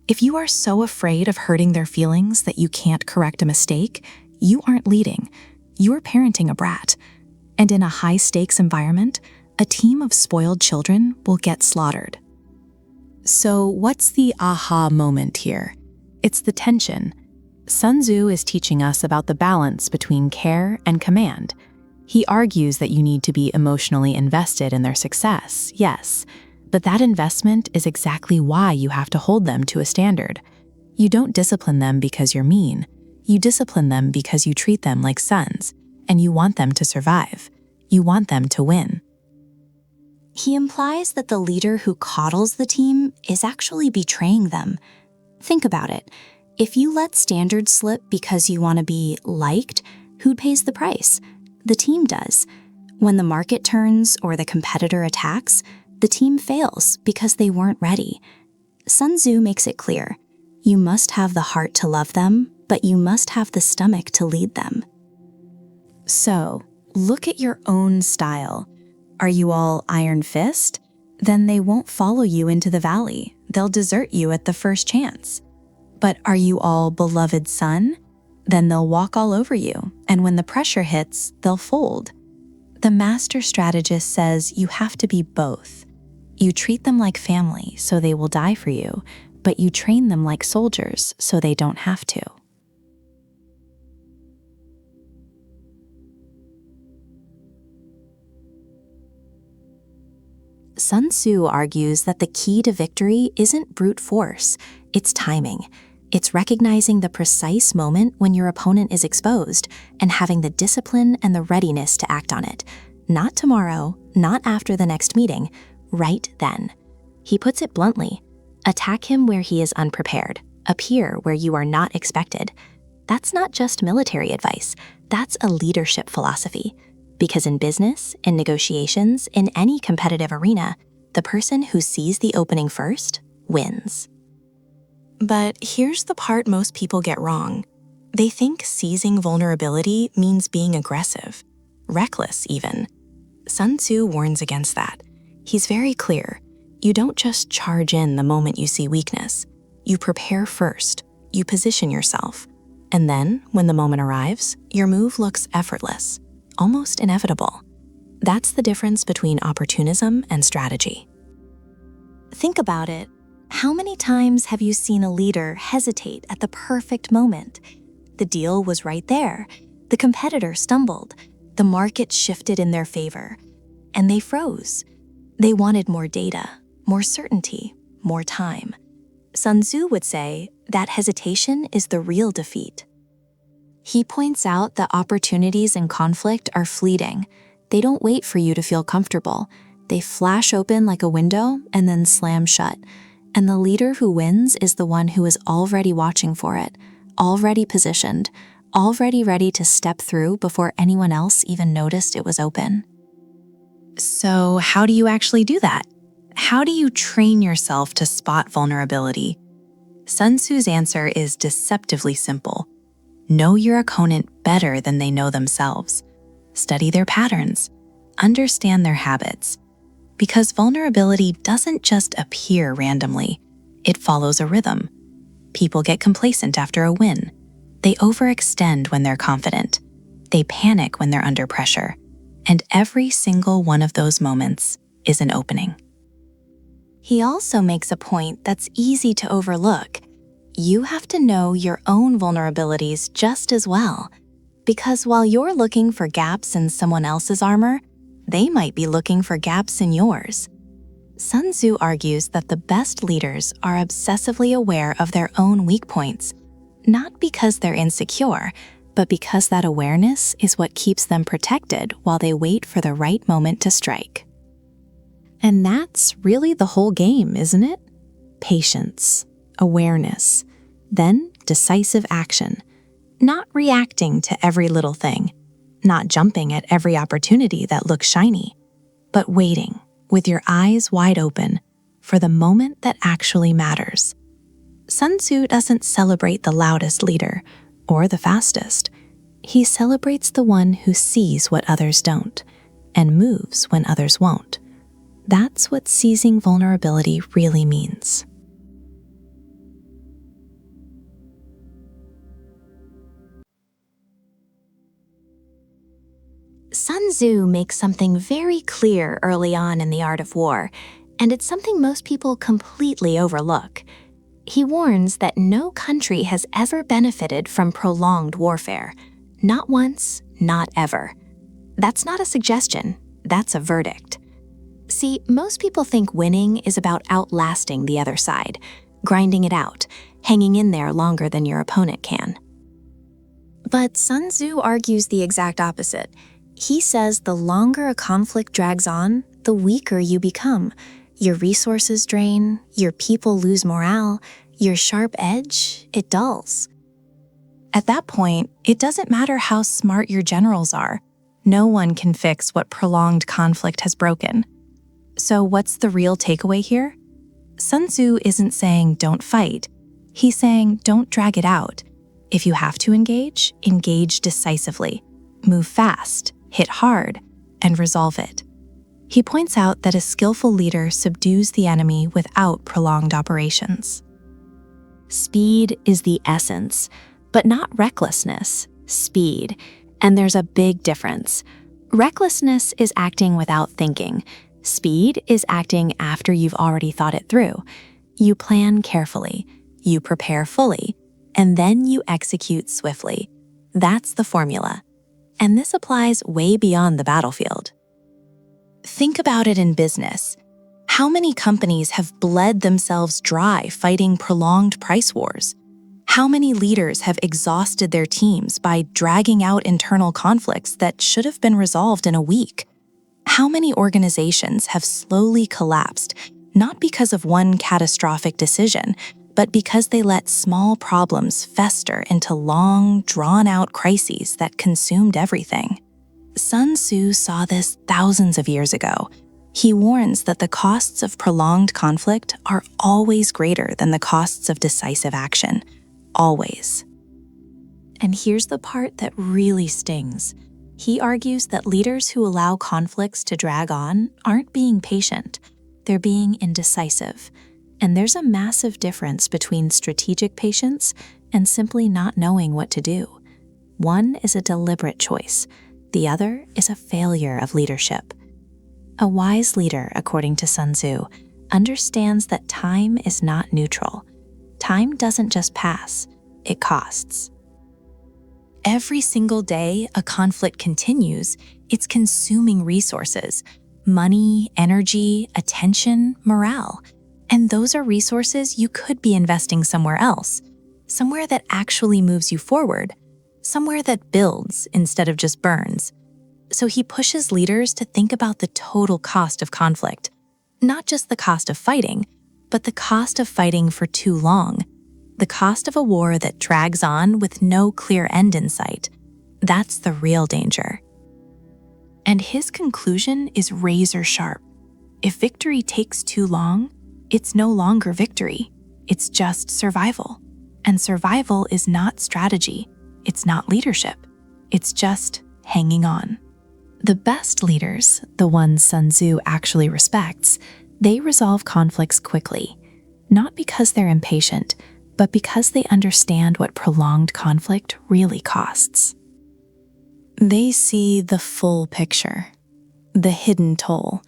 If you are so afraid of hurting their feelings that you can't correct a mistake, you aren't leading. You're parenting a brat. And in a high-stakes environment, a team of spoiled children will get slaughtered. So what's the aha moment here? It's the tension. Sun Tzu is teaching us about the balance between care and command. He argues that you need to be emotionally invested in their success, yes, but that investment is exactly why you have to hold them to a standard. You don't discipline them because you're mean. You discipline them because you treat them like sons, and you want them to survive. You want them to win. He implies that the leader who coddles the team is actually betraying them. Think about it. If you let standards slip because you want to be liked, who pays the price? The team does. When the market turns or the competitor attacks, the team fails because they weren't ready. Sun Tzu makes it clear. You must have the heart to love them, but you must have the stomach to lead them. So, look at your own style. Are you all iron fist? Then they won't follow you into the valley. They'll desert you at the first chance. But are you all beloved son? Then they'll walk all over you, and when the pressure hits, they'll fold. The master strategist says you have to be both. You treat them like family, so they will die for you, but you train them like soldiers, so they don't have to. Sun Tzu argues that the key to victory isn't brute force, it's timing. It's recognizing the precise moment when your opponent is exposed and having the discipline and the readiness to act on it. Not tomorrow, not after the next meeting, right then. He puts it bluntly, attack him where he is unprepared, appear where you are not expected. That's not just military advice, that's a leadership philosophy. Because in business, in negotiations, in any competitive arena, the person who sees the opening first wins. But here's the part most people get wrong. They think seizing vulnerability means being aggressive, reckless even. Sun Tzu warns against that. He's very clear. You don't just charge in the moment you see weakness. You prepare first. You position yourself. And then, when the moment arrives, your move looks effortless, almost inevitable. That's the difference between opportunism and strategy. Think about it. How many times have you seen a leader hesitate at the perfect moment? The deal was right there. The competitor stumbled. The market shifted in their favor. And they froze. They wanted more data, more certainty, more time. Sun Tzu would say that hesitation is the real defeat. He points out that opportunities in conflict are fleeting. They don't wait for you to feel comfortable. They flash open like a window and then slam shut. And the leader who wins is the one who is already watching for it, already positioned, already ready to step through before anyone else even noticed it was open. So how do you actually do that? How do you train yourself to spot vulnerability? Sun Tzu's answer is deceptively simple. Know your opponent better than they know themselves. Study their patterns. Understand their habits. Because vulnerability doesn't just appear randomly. It follows a rhythm. People get complacent after a win. They overextend when they're confident. They panic when they're under pressure. And every single one of those moments is an opening. He also makes a point that's easy to overlook. You have to know your own vulnerabilities just as well. Because while you're looking for gaps in someone else's armor, they might be looking for gaps in yours. Sun Tzu argues that the best leaders are obsessively aware of their own weak points, not because they're insecure, but because that awareness is what keeps them protected while they wait for the right moment to strike. And that's really the whole game, isn't it? Patience, awareness, then decisive action. Not reacting to every little thing, not jumping at every opportunity that looks shiny, but waiting with your eyes wide open for the moment that actually matters. Sun Tzu doesn't celebrate the loudest leader or the fastest. He celebrates the one who sees what others don't and moves when others won't. That's what seizing vulnerability really means. Sun Tzu makes something very clear early on in The Art of War, and it's something most people completely overlook. He warns that no country has ever benefited from prolonged warfare. Not once, not ever. That's not a suggestion, that's a verdict. See, most people think winning is about outlasting the other side, grinding it out, hanging in there longer than your opponent can. But Sun Tzu argues the exact opposite. He says the longer a conflict drags on, the weaker you become. Your resources drain, your people lose morale, your sharp edge, it dulls. At that point, it doesn't matter how smart your generals are. No one can fix what prolonged conflict has broken. So what's the real takeaway here? Sun Tzu isn't saying don't fight. He's saying don't drag it out. If you have to engage, engage decisively. Move fast, hit hard, and resolve it. He points out that a skillful leader subdues the enemy without prolonged operations. Speed is the essence, but not recklessness, speed. And there's a big difference. Recklessness is acting without thinking. Speed is acting after you've already thought it through. You plan carefully, you prepare fully, and then you execute swiftly. That's the formula. And this applies way beyond the battlefield. Think about it in business. How many companies have bled themselves dry fighting prolonged price wars? How many leaders have exhausted their teams by dragging out internal conflicts that should have been resolved in a week? How many organizations have slowly collapsed, not because of one catastrophic decision, but because they let small problems fester into long, drawn-out crises that consumed everything? Sun Tzu saw this thousands of years ago. He warns that the costs of prolonged conflict are always greater than the costs of decisive action. Always. And here's the part that really stings. He argues that leaders who allow conflicts to drag on aren't being patient. They're being indecisive. And there's a massive difference between strategic patience and simply not knowing what to do. One is a deliberate choice. The other is a failure of leadership. A wise leader, according to Sun Tzu, understands that time is not neutral. Time doesn't just pass, it costs. Every single day a conflict continues, it's consuming resources, money, energy, attention, morale. And those are resources you could be investing somewhere else, somewhere that actually moves you forward, somewhere that builds instead of just burns. So he pushes leaders to think about the total cost of conflict, not just the cost of fighting, but the cost of fighting for too long, the cost of a war that drags on with no clear end in sight. That's the real danger. And his conclusion is razor sharp. If victory takes too long, it's no longer victory. It's just survival. And survival is not strategy. It's not leadership. It's just hanging on. The best leaders, the ones Sun Tzu actually respects, they resolve conflicts quickly, not because they're impatient, but because they understand what prolonged conflict really costs. They see the full picture, the hidden toll,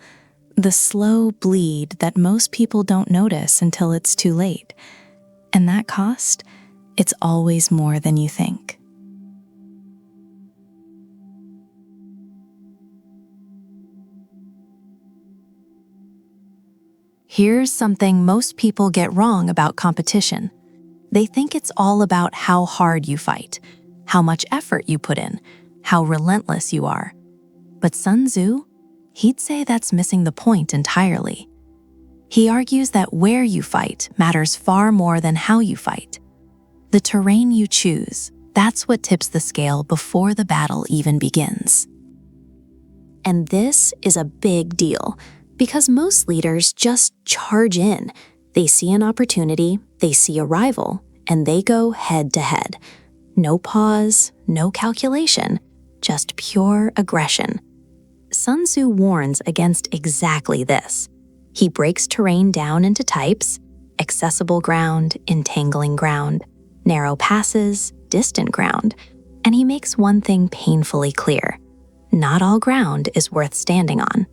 the slow bleed that most people don't notice until it's too late. And that cost, it's always more than you think. Here's something most people get wrong about competition. They think it's all about how hard you fight, how much effort you put in, how relentless you are. But Sun Tzu, he'd say that's missing the point entirely. He argues that where you fight matters far more than how you fight. The terrain you choose, that's what tips the scale before the battle even begins. And this is a big deal, because most leaders just charge in. They see an opportunity, they see a rival, and they go head to head. No pause, no calculation, just pure aggression. Sun Tzu warns against exactly this. He breaks terrain down into types: accessible ground, entangling ground, narrow passes, distant ground, and he makes one thing painfully clear: not all ground is worth standing on.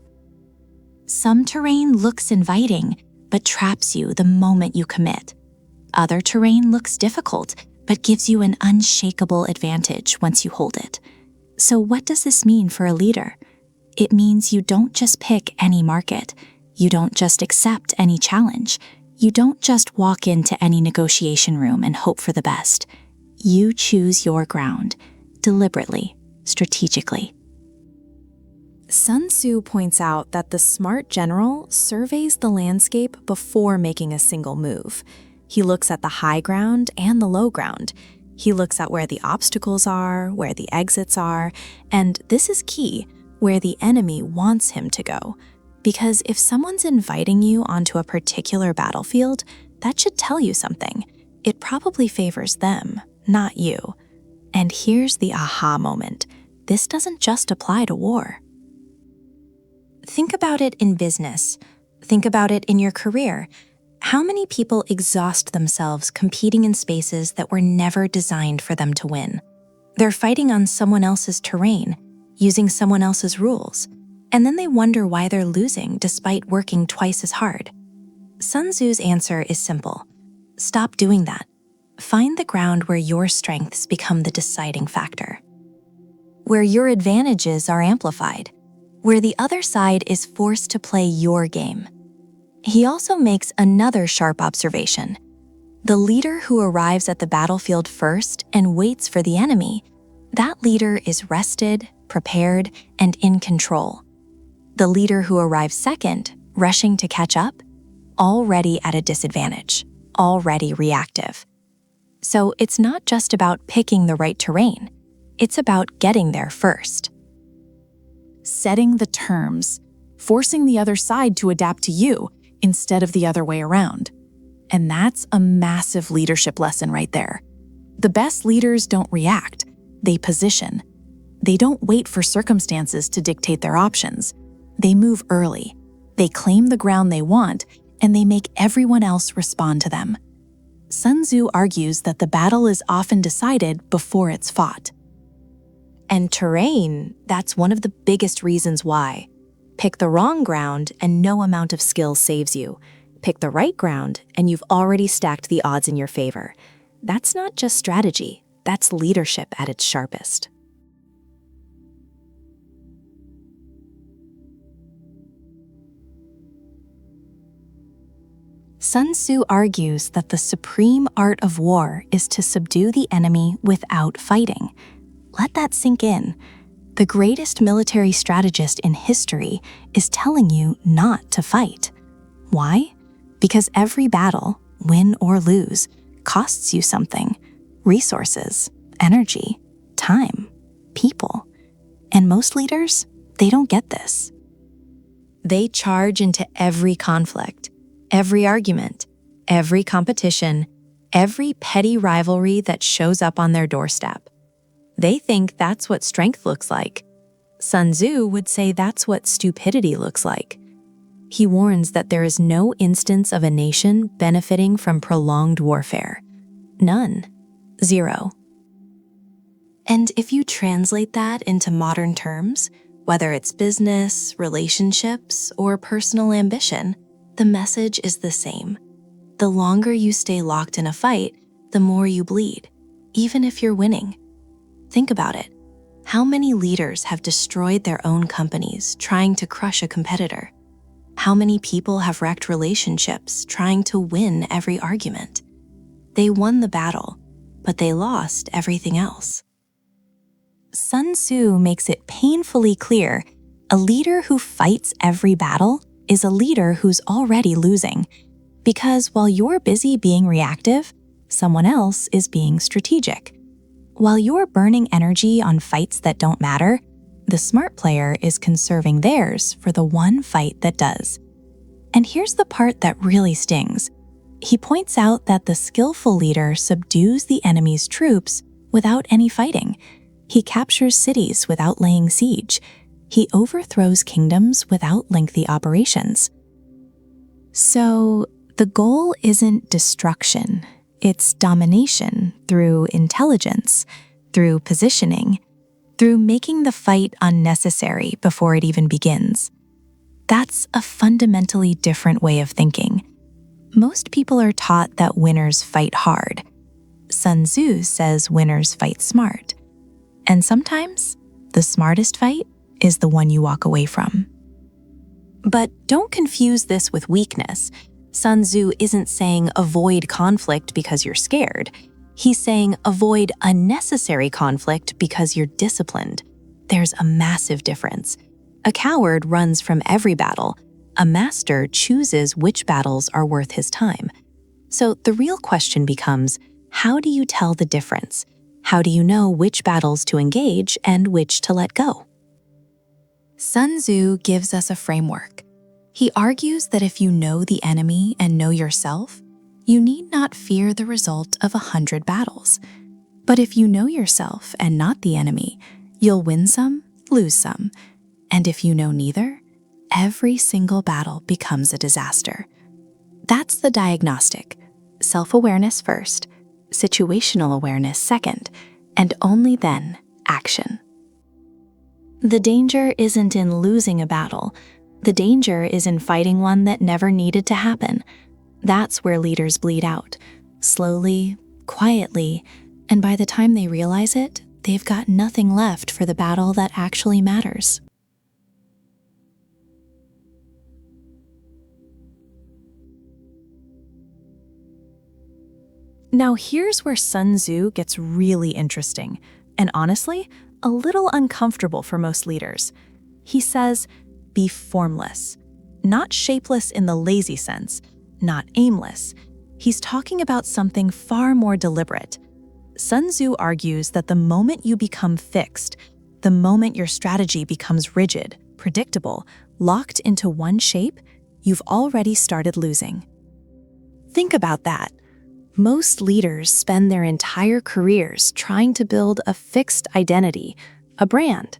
Some terrain looks inviting, but traps you the moment you commit. Other terrain looks difficult, but gives you an unshakable advantage once you hold it. So what does this mean for a leader? It means you don't just pick any market. You don't just accept any challenge. You don't just walk into any negotiation room and hope for the best. You choose your ground, deliberately, strategically. Sun Tzu points out that the smart general surveys the landscape before making a single move. He looks at the high ground and the low ground. He looks at where the obstacles are, where the exits are, and this is key, where the enemy wants him to go. Because if someone's inviting you onto a particular battlefield, that should tell you something. It probably favors them, not you. And here's the aha moment. This doesn't just apply to war. Think about it in business. Think about it in your career. How many people exhaust themselves competing in spaces that were never designed for them to win? They're fighting on someone else's terrain, using someone else's rules, and then they wonder why they're losing despite working twice as hard. Sun Tzu's answer is simple. Stop doing that. Find the ground where your strengths become the deciding factor, where your advantages are amplified, where the other side is forced to play your game. He also makes another sharp observation. The leader who arrives at the battlefield first and waits for the enemy, that leader is rested, prepared, and in control. The leader who arrives second, rushing to catch up, already at a disadvantage, already reactive. So it's not just about picking the right terrain. It's about getting there first. Setting the terms, forcing the other side to adapt to you instead of the other way around. And that's a massive leadership lesson right there. The best leaders don't react, they position. They don't wait for circumstances to dictate their options. They move early. They claim the ground they want, and they make everyone else respond to them. Sun Tzu argues that the battle is often decided before it's fought. And terrain, that's one of the biggest reasons why. Pick the wrong ground and no amount of skill saves you. Pick the right ground and you've already stacked the odds in your favor. That's not just strategy, that's leadership at its sharpest. Sun Tzu argues that the supreme art of war is to subdue the enemy without fighting. Let that sink in. The greatest military strategist in history is telling you not to fight. Why? Because every battle, win or lose, costs you something: resources, energy, time, people. And most leaders, they don't get this. They charge into every conflict, every argument, every competition, every petty rivalry that shows up on their doorstep. They think that's what strength looks like. Sun Tzu would say that's what stupidity looks like. He warns that there is no instance of a nation benefiting from prolonged warfare. None. Zero. And if you translate that into modern terms, whether it's business, relationships, or personal ambition, the message is the same. The longer you stay locked in a fight, the more you bleed, even if you're winning. Think about it. How many leaders have destroyed their own companies trying to crush a competitor? How many people have wrecked relationships trying to win every argument? They won the battle, but they lost everything else. Sun Tzu makes it painfully clear a leader who fights every battle is a leader who's already losing. Because while you're busy being reactive, someone else is being strategic. While you're burning energy on fights that don't matter, the smart player is conserving theirs for the one fight that does. And here's the part that really stings. He points out that the skillful leader subdues the enemy's troops without any fighting. He captures cities without laying siege. He overthrows kingdoms without lengthy operations. So, the goal isn't destruction. It's domination through intelligence, through positioning, through making the fight unnecessary before it even begins. That's a fundamentally different way of thinking. Most people are taught that winners fight hard. Sun Tzu says winners fight smart. And sometimes, the smartest fight is the one you walk away from. But don't confuse this with weakness. Sun Tzu isn't saying avoid conflict because you're scared. He's saying avoid unnecessary conflict because you're disciplined. There's a massive difference. A coward runs from every battle. A master chooses which battles are worth his time. So the real question becomes, how do you tell the difference? How do you know which battles to engage and which to let go? Sun Tzu gives us a framework. He argues that if you know the enemy and know yourself, you need not fear the result of 100 battles. But if you know yourself and not the enemy, you'll win some, lose some. And if you know neither, every single battle becomes a disaster. That's the diagnostic. Self-awareness first, situational awareness second, and only then action. The danger isn't in losing a battle. The danger is in fighting one that never needed to happen. That's where leaders bleed out, slowly, quietly, and by the time they realize it, they've got nothing left for the battle that actually matters. Now here's where Sun Tzu gets really interesting, and honestly, a little uncomfortable for most leaders. He says, be formless, not shapeless in the lazy sense, not aimless. He's talking about something far more deliberate. Sun Tzu argues that the moment you become fixed, the moment your strategy becomes rigid, predictable, locked into one shape, you've already started losing. Think about that. Most leaders spend their entire careers trying to build a fixed identity, a brand.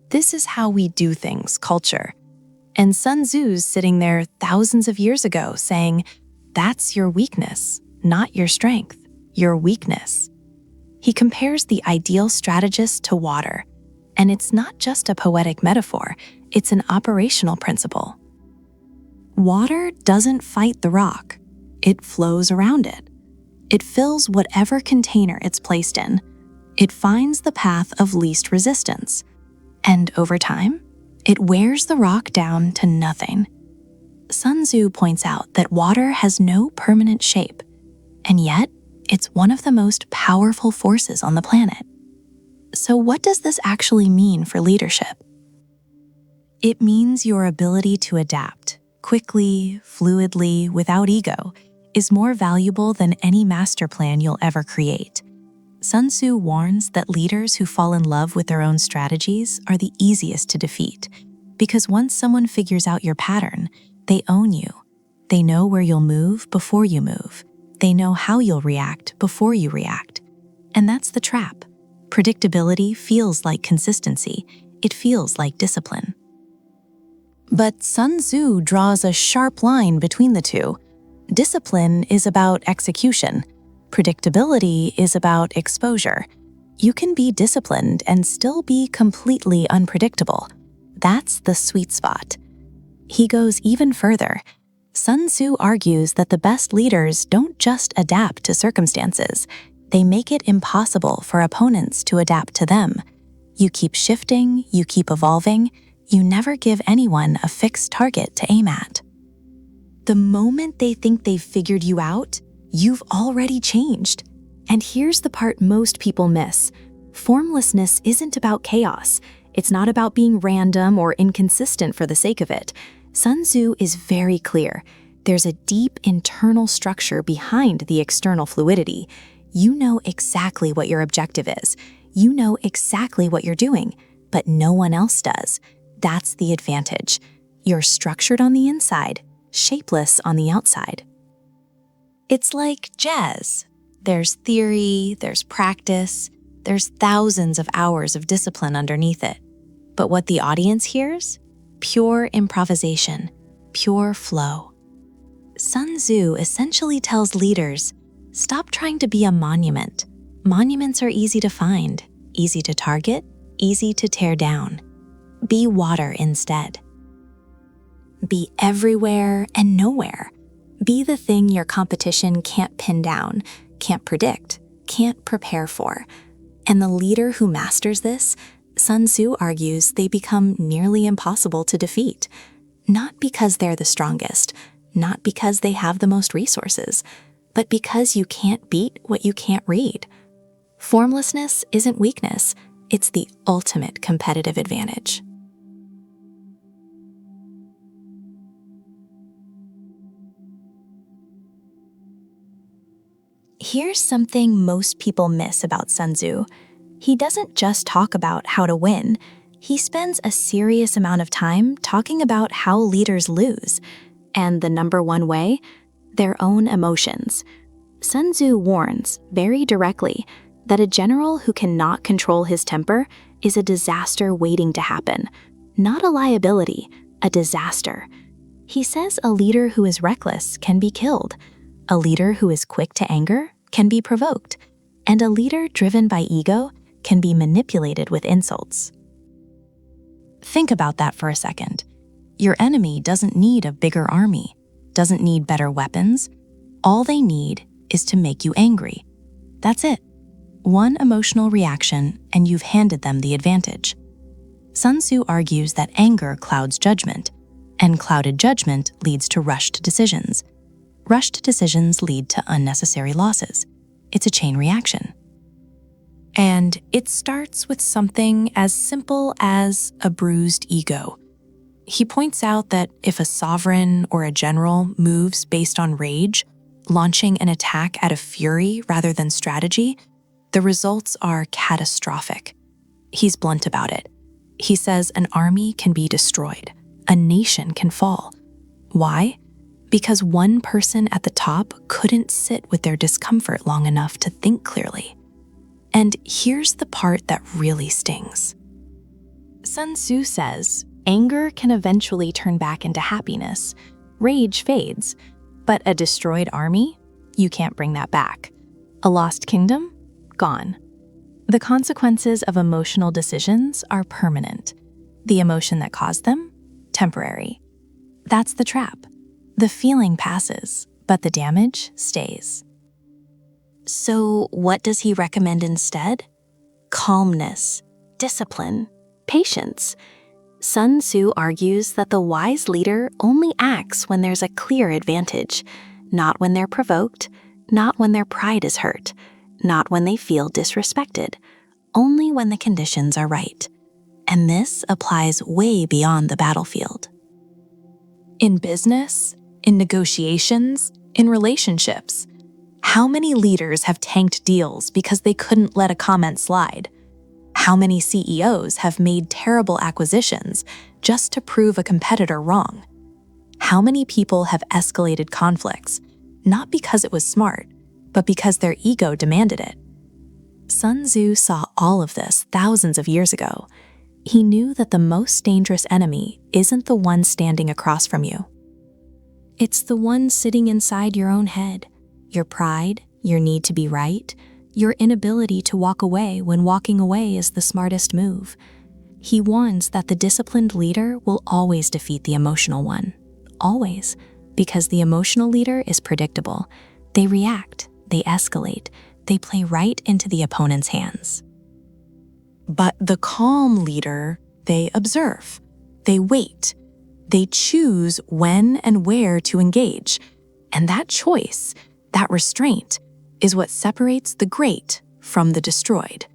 This is how we do things, culture. And Sun Tzu's sitting there thousands of years ago saying, that's your weakness, not your strength, your weakness. He compares the ideal strategist to water, and it's not just a poetic metaphor, it's an operational principle. Water doesn't fight the rock, it flows around it. It fills whatever container it's placed in. It finds the path of least resistance. And over time, it wears the rock down to nothing. Sun Tzu points out that water has no permanent shape, and yet it's one of the most powerful forces on the planet. So what does this actually mean for leadership? It means your ability to adapt quickly, fluidly, without ego, is more valuable than any master plan you'll ever create. Sun Tzu warns that leaders who fall in love with their own strategies are the easiest to defeat, because once someone figures out your pattern, they own you. They know where you'll move before you move. They know how you'll react before you react. And that's the trap. Predictability feels like consistency. It feels like discipline. But Sun Tzu draws a sharp line between the two. Discipline is about execution. Predictability is about exposure. You can be disciplined and still be completely unpredictable. That's the sweet spot. He goes even further. Sun Tzu argues that the best leaders don't just adapt to circumstances. They make it impossible for opponents to adapt to them. You keep shifting, you keep evolving, you never give anyone a fixed target to aim at. The moment they think they've figured you out, you've already changed. And here's the part most people miss. Formlessness isn't about chaos. It's not about being random or inconsistent for the sake of it. Sun Tzu is very clear. There's a deep internal structure behind the external fluidity. You know exactly what your objective is. You know exactly what you're doing, but no one else does. That's the advantage. You're structured on the inside, shapeless on the outside. It's like jazz. There's theory, there's practice, there's thousands of hours of discipline underneath it. But what the audience hears? Pure improvisation, pure flow. Sun Tzu essentially tells leaders, stop trying to be a monument. Monuments are easy to find, easy to target, easy to tear down. Be water instead. Be everywhere and nowhere. Be the thing your competition can't pin down, can't predict, can't prepare for. And the leader who masters this, Sun Tzu argues they become nearly impossible to defeat. Not because they're the strongest, not because they have the most resources, but because you can't beat what you can't read. Formlessness isn't weakness, it's the ultimate competitive advantage. Here's something most people miss about Sun Tzu. He doesn't just talk about how to win. He spends a serious amount of time talking about how leaders lose. And the number one way? Their own emotions. Sun Tzu warns, very directly, that a general who cannot control his temper is a disaster waiting to happen. Not a liability, a disaster. He says a leader who is reckless can be killed. A leader who is quick to anger can be provoked. And a leader driven by ego can be manipulated with insults. Think about that for a second. Your enemy doesn't need a bigger army, doesn't need better weapons. All they need is to make you angry. That's it. One emotional reaction and you've handed them the advantage. Sun Tzu argues that anger clouds judgment, and clouded judgment leads to rushed decisions. Rushed decisions lead to unnecessary losses. It's a chain reaction. And it starts with something as simple as a bruised ego. He points out that if a sovereign or a general moves based on rage, launching an attack out of fury rather than strategy, the results are catastrophic. He's blunt about it. He says an army can be destroyed. A nation can fall. Why? Because one person at the top couldn't sit with their discomfort long enough to think clearly. And here's the part that really stings. Sun Tzu says, anger can eventually turn back into happiness. Rage fades. But a destroyed army? You can't bring that back. A lost kingdom? Gone. The consequences of emotional decisions are permanent. The emotion that caused them? Temporary. That's the trap. The feeling passes, but the damage stays. So what does he recommend instead? Calmness, discipline, patience. Sun Tzu argues that the wise leader only acts when there's a clear advantage, not when they're provoked, not when their pride is hurt, not when they feel disrespected, only when the conditions are right. And this applies way beyond the battlefield. In business, in negotiations, in relationships, how many leaders have tanked deals because they couldn't let a comment slide? How many CEOs have made terrible acquisitions just to prove a competitor wrong? How many people have escalated conflicts, not because it was smart, but because their ego demanded it? Sun Tzu saw all of this thousands of years ago. He knew that the most dangerous enemy isn't the one standing across from you. It's the one sitting inside your own head. Your pride, your need to be right, your inability to walk away when walking away is the smartest move. He warns that the disciplined leader will always defeat the emotional one. Always. Because the emotional leader is predictable. They react, they escalate, they play right into the opponent's hands. But the calm leader, they observe, they wait, they choose when and where to engage. And that choice, that restraint, is what separates the great from the destroyed.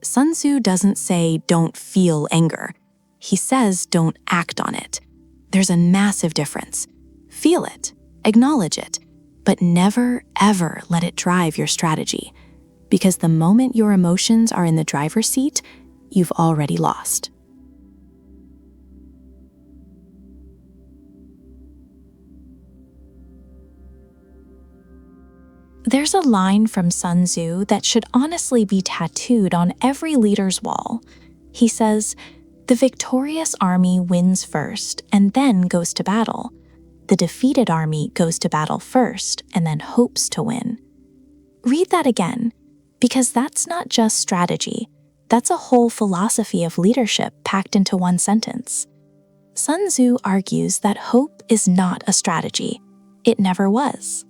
Sun Tzu doesn't say don't feel anger. He says don't act on it. There's a massive difference. Feel it, acknowledge it, but never, ever let it drive your strategy. Because the moment your emotions are in the driver's seat, you've already lost. There's a line from Sun Tzu that should honestly be tattooed on every leader's wall. He says, "The victorious army wins first and then goes to battle. The defeated army goes to battle first and then hopes to win." Read that again, because that's not just strategy. That's a whole philosophy of leadership packed into one sentence. Sun Tzu argues that hope is not a strategy. It never was.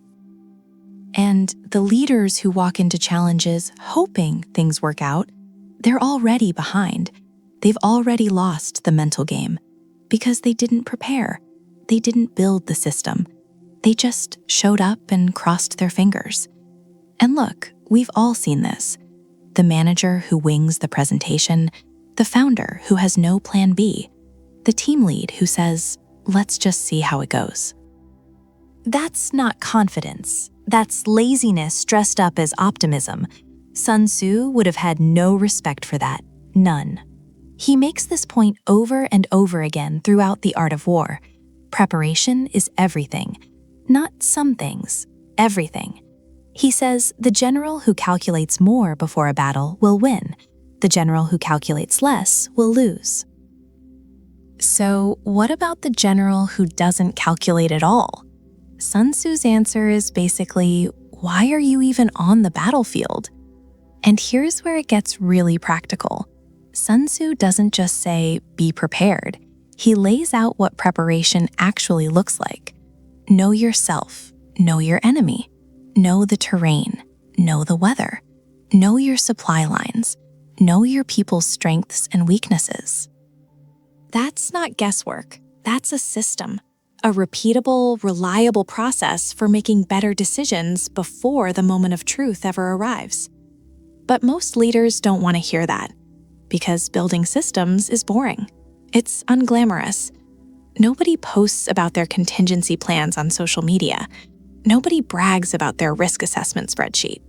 And the leaders who walk into challenges hoping things work out, they're already behind. They've already lost the mental game because they didn't prepare. They didn't build the system. They just showed up and crossed their fingers. And look, we've all seen this. The manager who wings the presentation, the founder who has no plan B, the team lead who says, "Let's just see how it goes." That's not confidence. That's laziness dressed up as optimism. Sun Tzu would have had no respect for that. None. He makes this point over and over again throughout The Art of War. Preparation is everything. Not some things, everything. He says the general who calculates more before a battle will win. The general who calculates less will lose. So what about the general who doesn't calculate at all? Sun Tzu's answer is basically, why are you even on the battlefield? And here's where it gets really practical. Sun Tzu doesn't just say, be prepared. He lays out what preparation actually looks like. Know yourself, know your enemy, know the terrain, know the weather, know your supply lines, know your people's strengths and weaknesses. That's not guesswork, that's a system. A repeatable, reliable process for making better decisions before the moment of truth ever arrives. But most leaders don't want to hear that, because building systems is boring. It's unglamorous. Nobody posts about their contingency plans on social media. Nobody brags about their risk assessment spreadsheet.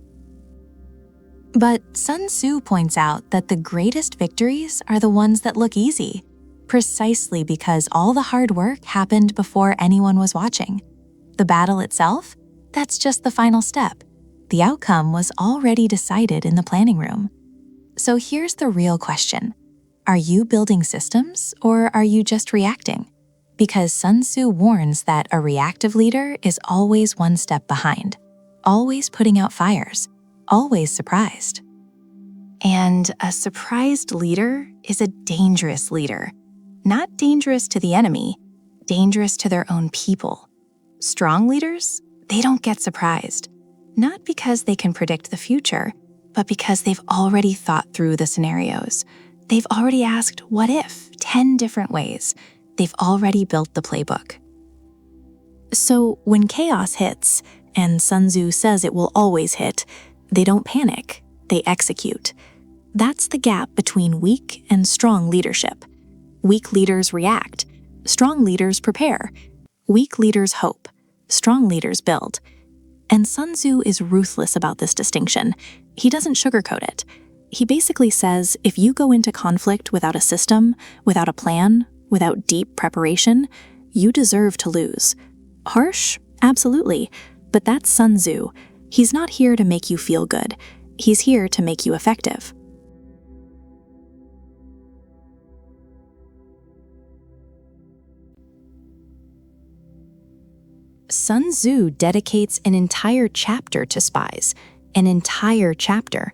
But Sun Tzu points out that the greatest victories are the ones that look easy, precisely because all the hard work happened before anyone was watching. The battle itself? That's just the final step. The outcome was already decided in the planning room. So here's the real question. Are you building systems or are you just reacting? Because Sun Tzu warns that a reactive leader is always one step behind. always putting out fires, always surprised. And a surprised leader is a dangerous leader. Not dangerous to the enemy, dangerous to their own people. Strong leaders, they don't get surprised. Not because they can predict the future, but because they've already thought through the scenarios. They've already asked what if 10 different ways. They've already built the playbook. So when chaos hits, and Sun Tzu says it will always hit, they don't panic, they execute. That's the gap between weak and strong leadership. Weak leaders react. Strong leaders prepare. Weak leaders hope. Strong leaders build. And Sun Tzu is ruthless about this distinction. He doesn't sugarcoat it. He basically says if you go into conflict without a system, without a plan, without deep preparation, you deserve to lose. Harsh? Absolutely. But that's Sun Tzu. He's not here to make you feel good. He's here to make you effective. Sun Tzu dedicates an entire chapter to spies, an entire chapter,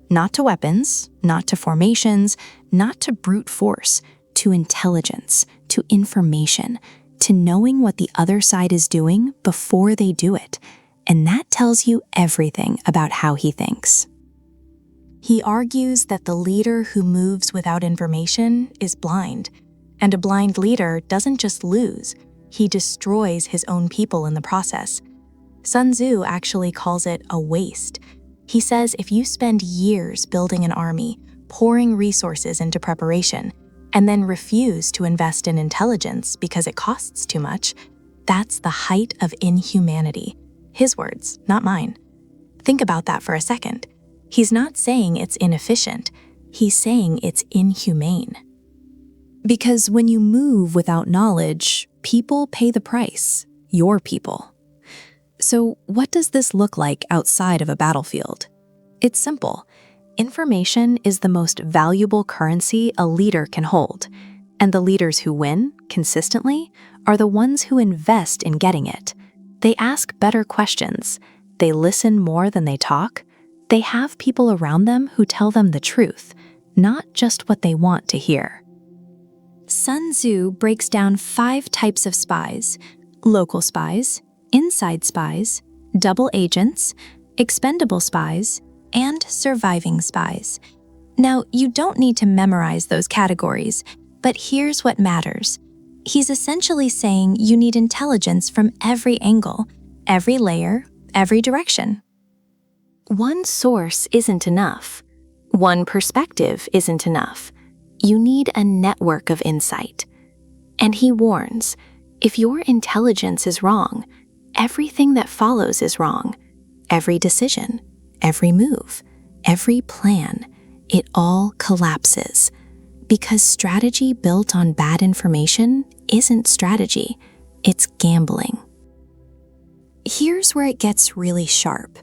not to weapons, not to formations, not to brute force, to intelligence, to information, to knowing what the other side is doing before they do it. And that tells you everything about how he thinks. He argues that the leader who moves without information is blind, and a blind leader doesn't just lose, he destroys his own people in the process. Sun Tzu actually calls it a waste. He says if you spend years building an army, pouring resources into preparation, and then refuse to invest in intelligence because it costs too much, that's the height of inhumanity. His words, not mine. Think about that for a second. He's not saying it's inefficient. He's saying it's inhumane. Because when you move without knowledge, people pay the price, your people. So what does this look like outside of a battlefield? It's simple. Information is the most valuable currency a leader can hold, and the leaders who win, consistently, are the ones who invest in getting it. They ask better questions, they listen more than they talk, they have people around them who tell them the truth, not just what they want to hear. Sun Tzu breaks down 5 types of spies: local spies, inside spies, double agents, expendable spies, and surviving spies. Now, you don't need to memorize those categories, but here's what matters. He's essentially saying you need intelligence from every angle, every layer, every direction. One source isn't enough. One perspective isn't enough. You need a network of insight. And he warns, if your intelligence is wrong, everything that follows is wrong. Every decision, every move, every plan, it all collapses. Because strategy built on bad information isn't strategy, it's gambling. Here's where it gets really sharp.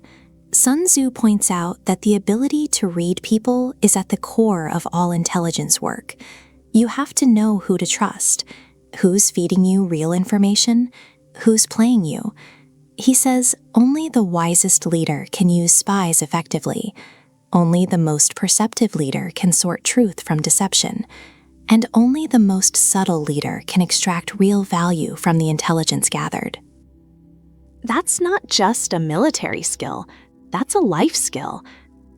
Sun Tzu points out that the ability to read people is at the core of all intelligence work. You have to know who to trust, who's feeding you real information, who's playing you. He says only the wisest leader can use spies effectively. Only the most perceptive leader can sort truth from deception. And only the most subtle leader can extract real value from the intelligence gathered. That's not just a military skill. That's a life skill.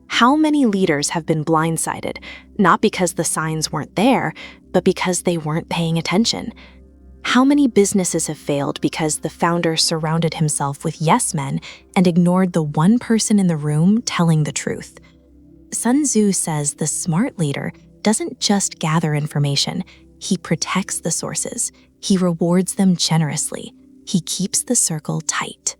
How many leaders have been blindsided, not because the signs weren't there, but because they weren't paying attention? How many businesses have failed because the founder surrounded himself with yes men and ignored the one person in the room telling the truth? Sun Tzu says the smart leader doesn't just gather information, he protects the sources, he rewards them generously, he keeps the circle tight.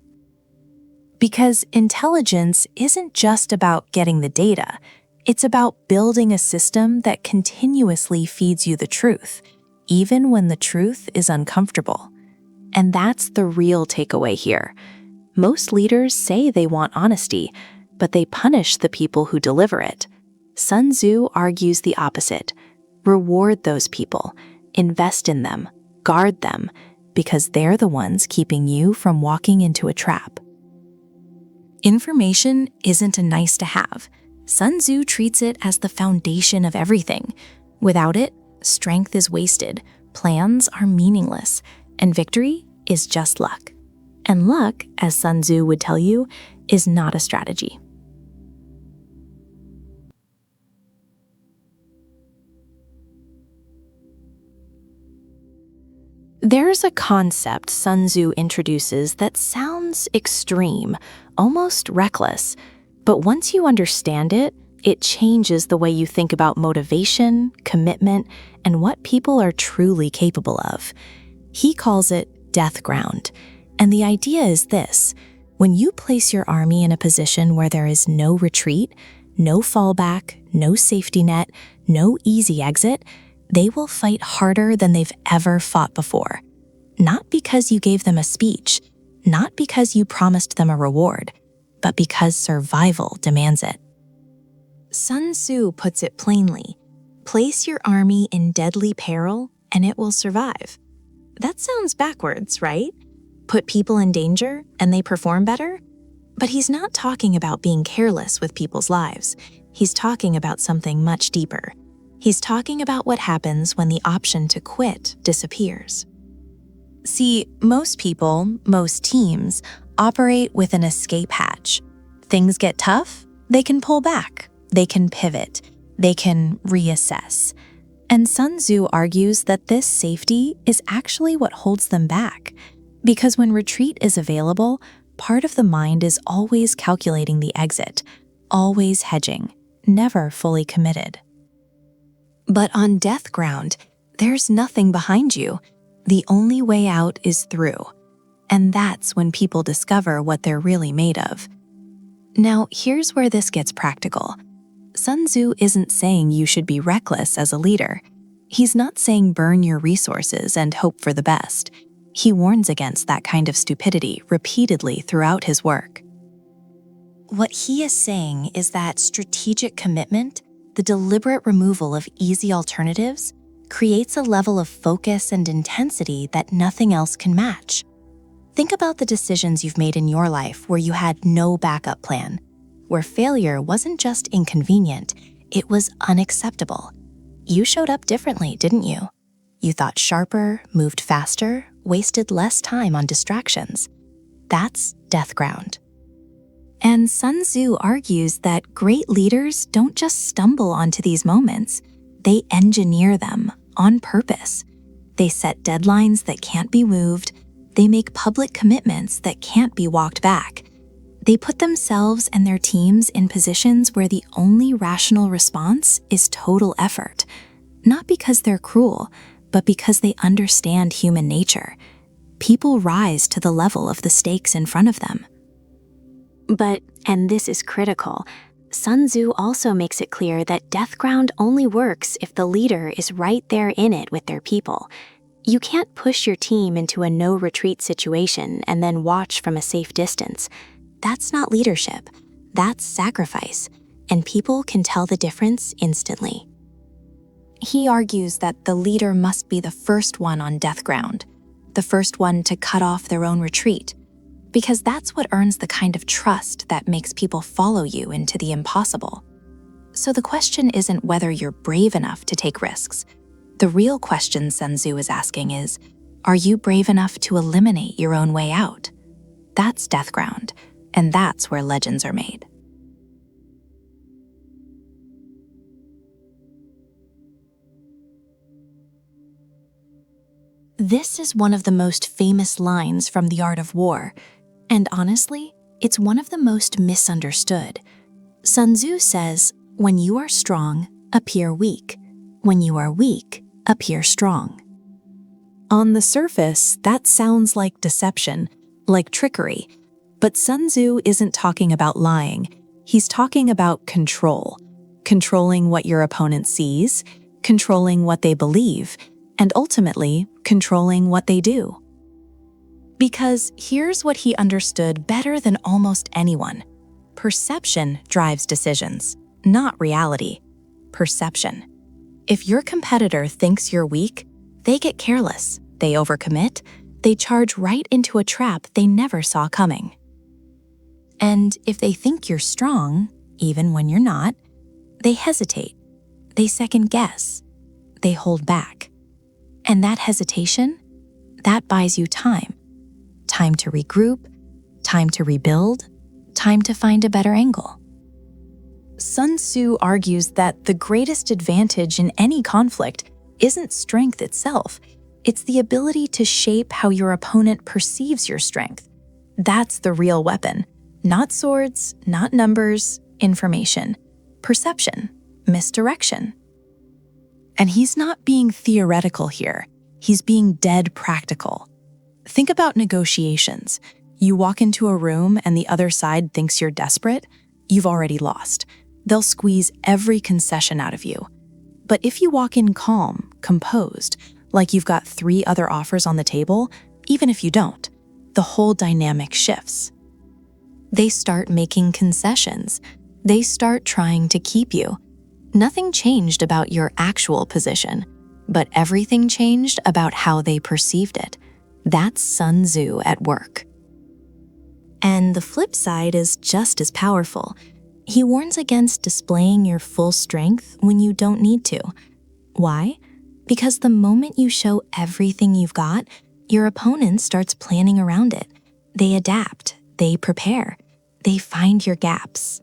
Because intelligence isn't just about getting the data, it's about building a system that continuously feeds you the truth, even when the truth is uncomfortable. And that's the real takeaway here. Most leaders say they want honesty, but they punish the people who deliver it. Sun Tzu argues the opposite. Reward those people, invest in them, guard them, because they're the ones keeping you from walking into a trap. Information isn't a nice to have. Sun Tzu treats it as the foundation of everything. Without it, strength is wasted, plans are meaningless, and victory is just luck. And luck, as Sun Tzu would tell you, is not a strategy. There's a concept Sun Tzu introduces that sounds extreme, almost reckless, but once you understand it, it changes the way you think about motivation, commitment, and what people are truly capable of. He calls it death ground, and the idea is this: when you place your army in a position where there is no retreat, no fallback, no safety net, no easy exit, they will fight harder than they've ever fought before. Not because you gave them a speech, not because you promised them a reward, but because survival demands it. Sun Tzu puts it plainly: place your army in deadly peril and it will survive. That sounds backwards, right? Put people in danger and they perform better? But he's not talking about being careless with people's lives. He's talking about something much deeper. He's talking about what happens when the option to quit disappears. See, most people, most teams, operate with an escape hatch. Things get tough, they can pull back, they can pivot, they can reassess. And Sun Tzu argues that this safety is actually what holds them back. Because when retreat is available, part of the mind is always calculating the exit, always hedging, never fully committed. But on death ground, there's nothing behind you. The only way out is through. And that's when people discover what they're really made of. Now, here's where this gets practical. Sun Tzu isn't saying you should be reckless as a leader. He's not saying burn your resources and hope for the best. He warns against that kind of stupidity repeatedly throughout his work. What he is saying is that strategic commitment, the deliberate removal of easy alternatives, creates a level of focus and intensity that nothing else can match. Think about the decisions you've made in your life where you had no backup plan, where failure wasn't just inconvenient, it was unacceptable. You showed up differently, didn't you? You thought sharper, moved faster, wasted less time on distractions. That's death ground. And Sun Tzu argues that great leaders don't just stumble onto these moments. They engineer them on purpose. They set deadlines that can't be moved. They make public commitments that can't be walked back. They put themselves and their teams in positions where the only rational response is total effort. Not because they're cruel, but because they understand human nature. People rise to the level of the stakes in front of them. But, and this is critical, Sun Tzu also makes it clear that death ground only works if the leader is right there in it with their people. You can't push your team into a no-retreat situation and then watch from a safe distance. That's not leadership. That's sacrifice, and people can tell the difference instantly. He argues that the leader must be the first one on death ground, the first one to cut off their own retreat, because that's what earns the kind of trust that makes people follow you into the impossible. So the question isn't whether you're brave enough to take risks. The real question Sun Tzu is asking is, are you brave enough to eliminate your own way out? That's death ground, and that's where legends are made. This is one of the most famous lines from The Art of War, and honestly, it's one of the most misunderstood. Sun Tzu says, when you are strong, appear weak. When you are weak, appear strong. On the surface, that sounds like deception, like trickery. But Sun Tzu isn't talking about lying. He's talking about control. Controlling what your opponent sees, controlling what they believe, and ultimately, controlling what they do. Because here's what he understood better than almost anyone. Perception drives decisions, not reality. Perception. If your competitor thinks you're weak, they get careless, they overcommit, they charge right into a trap they never saw coming. And if they think you're strong, even when you're not, they hesitate, they second guess, they hold back. And that hesitation, that buys you time. Time to regroup, time to rebuild, time to find a better angle. Sun Tzu argues that the greatest advantage in any conflict isn't strength itself. It's the ability to shape how your opponent perceives your strength. That's the real weapon. Not swords, not numbers, information, perception, misdirection. And he's not being theoretical here. He's being dead practical. Think about negotiations. You walk into a room and the other side thinks you're desperate, you've already lost. They'll squeeze every concession out of you. But if you walk in calm, composed, like you've got 3 other offers on the table, even if you don't, the whole dynamic shifts. They start making concessions. They start trying to keep you. Nothing changed about your actual position, but everything changed about how they perceived it. That's Sun Tzu at work. And the flip side is just as powerful. He warns against displaying your full strength when you don't need to. Why? Because the moment you show everything you've got, your opponent starts planning around it. They adapt, they prepare, they find your gaps.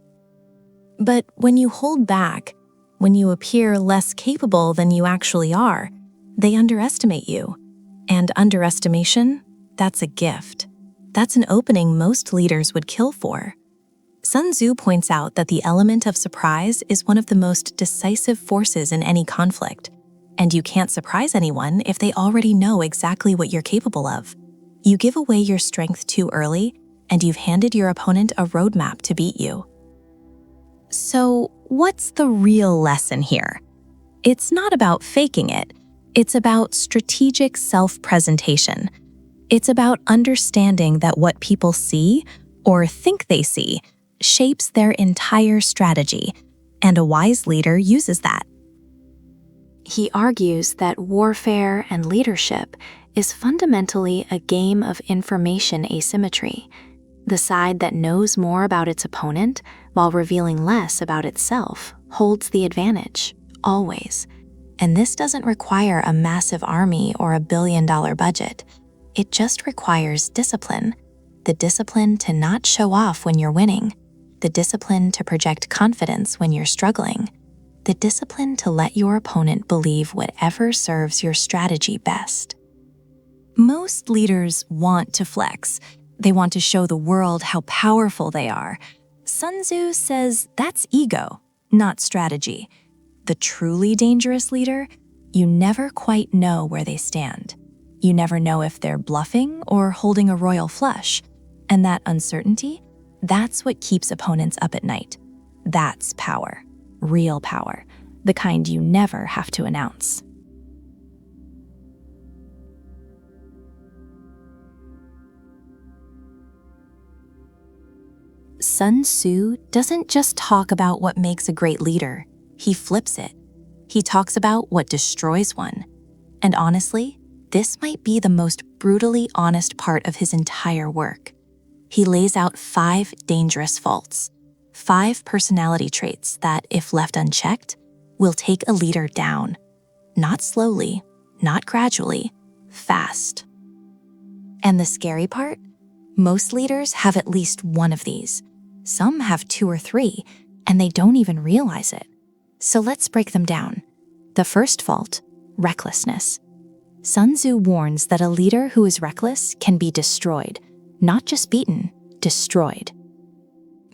But when you hold back, when you appear less capable than you actually are, they underestimate you. And underestimation, that's a gift. That's an opening most leaders would kill for. Sun Tzu points out that the element of surprise is one of the most decisive forces in any conflict. And you can't surprise anyone if they already know exactly what you're capable of. You give away your strength too early, and you've handed your opponent a roadmap to beat you. So, what's the real lesson here? It's not about faking it. It's about strategic self-presentation. It's about understanding that what people see, or think they see, shapes their entire strategy, and a wise leader uses that. He argues that warfare and leadership is fundamentally a game of information asymmetry. The side that knows more about its opponent while revealing less about itself holds the advantage, always. And this doesn't require a massive army or a billion-dollar budget. It just requires discipline. The discipline to not show off when you're winning. The discipline to project confidence when you're struggling. The discipline to let your opponent believe whatever serves your strategy best. Most leaders want to flex. They want to show the world how powerful they are. Sun Tzu says that's ego, not strategy. The truly dangerous leader, you never quite know where they stand. You never know if they're bluffing or holding a royal flush. And that uncertainty, that's what keeps opponents up at night. That's power, real power, the kind you never have to announce. Sun Tzu doesn't just talk about what makes a great leader, he flips it. He talks about what destroys one. And honestly, this might be the most brutally honest part of his entire work. He lays out 5 dangerous faults, 5 personality traits that, if left unchecked, will take a leader down. Not slowly, not gradually, fast. And the scary part? Most leaders have at least one of these. Some have 2 or 3, and they don't even realize it. So let's break them down. The first fault, recklessness. Sun Tzu warns that a leader who is reckless can be destroyed, not just beaten, destroyed.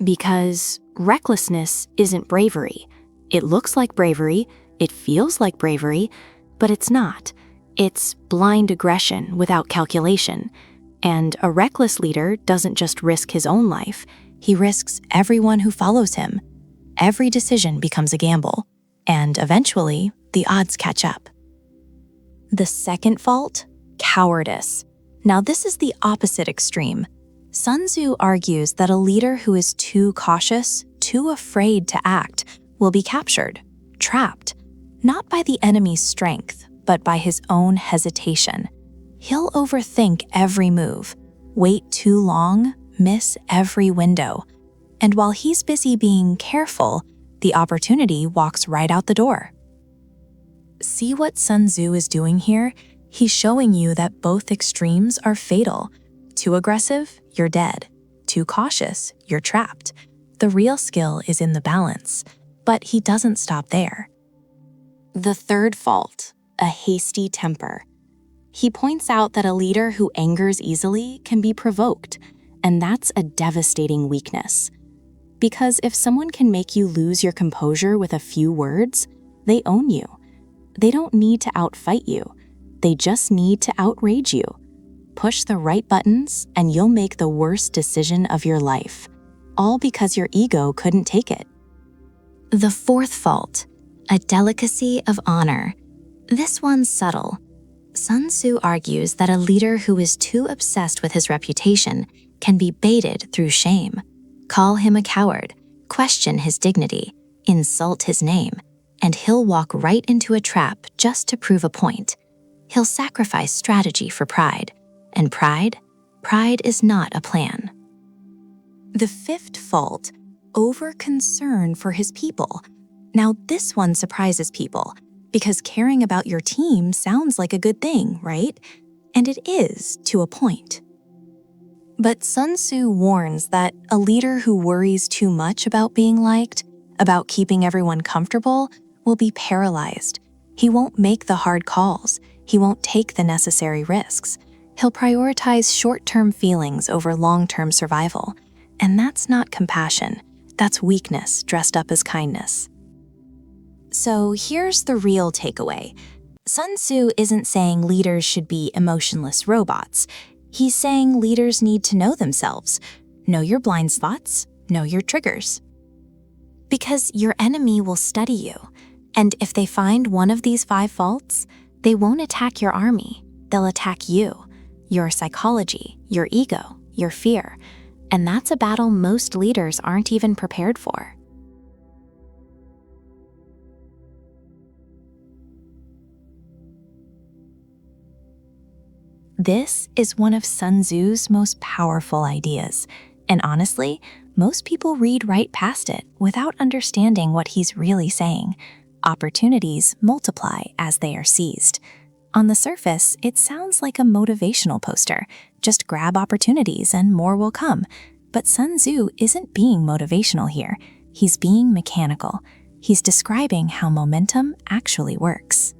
Because recklessness isn't bravery. It looks like bravery, it feels like bravery, but it's not. It's blind aggression without calculation. And a reckless leader doesn't just risk his own life, he risks everyone who follows him. Every decision becomes a gamble, and eventually, the odds catch up. The second fault, cowardice. Now this is the opposite extreme. Sun Tzu argues that a leader who is too cautious, too afraid to act, will be captured, trapped, not by the enemy's strength, but by his own hesitation. He'll overthink every move, wait too long, miss every window, And while he's busy being careful, the opportunity walks right out the door. See what Sun Tzu is doing here? He's showing you that both extremes are fatal. Too aggressive, you're dead. Too cautious, you're trapped. The real skill is in the balance, but he doesn't stop there. The third fault, a hasty temper. He points out that a leader who angers easily can be provoked, and that's a devastating weakness. Because if someone can make you lose your composure with a few words, they own you. They don't need to outfight you. They just need to outrage you. Push the right buttons and you'll make the worst decision of your life, all because your ego couldn't take it. The fourth fault, a delicacy of honor. This one's subtle. Sun Tzu argues that a leader who is too obsessed with his reputation can be baited through shame. Call him a coward, question his dignity, insult his name, and he'll walk right into a trap just to prove a point. He'll sacrifice strategy for pride, and pride is not a plan. The fifth fault, over-concern for his people. Now this one surprises people, because caring about your team sounds like a good thing, right? And it is, to a point. But Sun Tzu warns that a leader who worries too much about being liked, about keeping everyone comfortable, will be paralyzed. He won't make the hard calls. He won't take the necessary risks. He'll prioritize short-term feelings over long-term survival. And that's not compassion. That's weakness dressed up as kindness. So here's the real takeaway. Sun Tzu isn't saying leaders should be emotionless robots. He's saying leaders need to know themselves. Know your blind spots. Know your triggers. Because your enemy will study you. And if they find one of these 5 faults, they won't attack your army. They'll attack you, your psychology, your ego, your fear. And that's a battle most leaders aren't even prepared for. This is one of Sun Tzu's most powerful ideas. And honestly, most people read right past it without understanding what he's really saying. Opportunities multiply as they are seized. On the surface, it sounds like a motivational poster. Just grab opportunities and more will come. But Sun Tzu isn't being motivational here. He's being mechanical. He's describing how momentum actually works.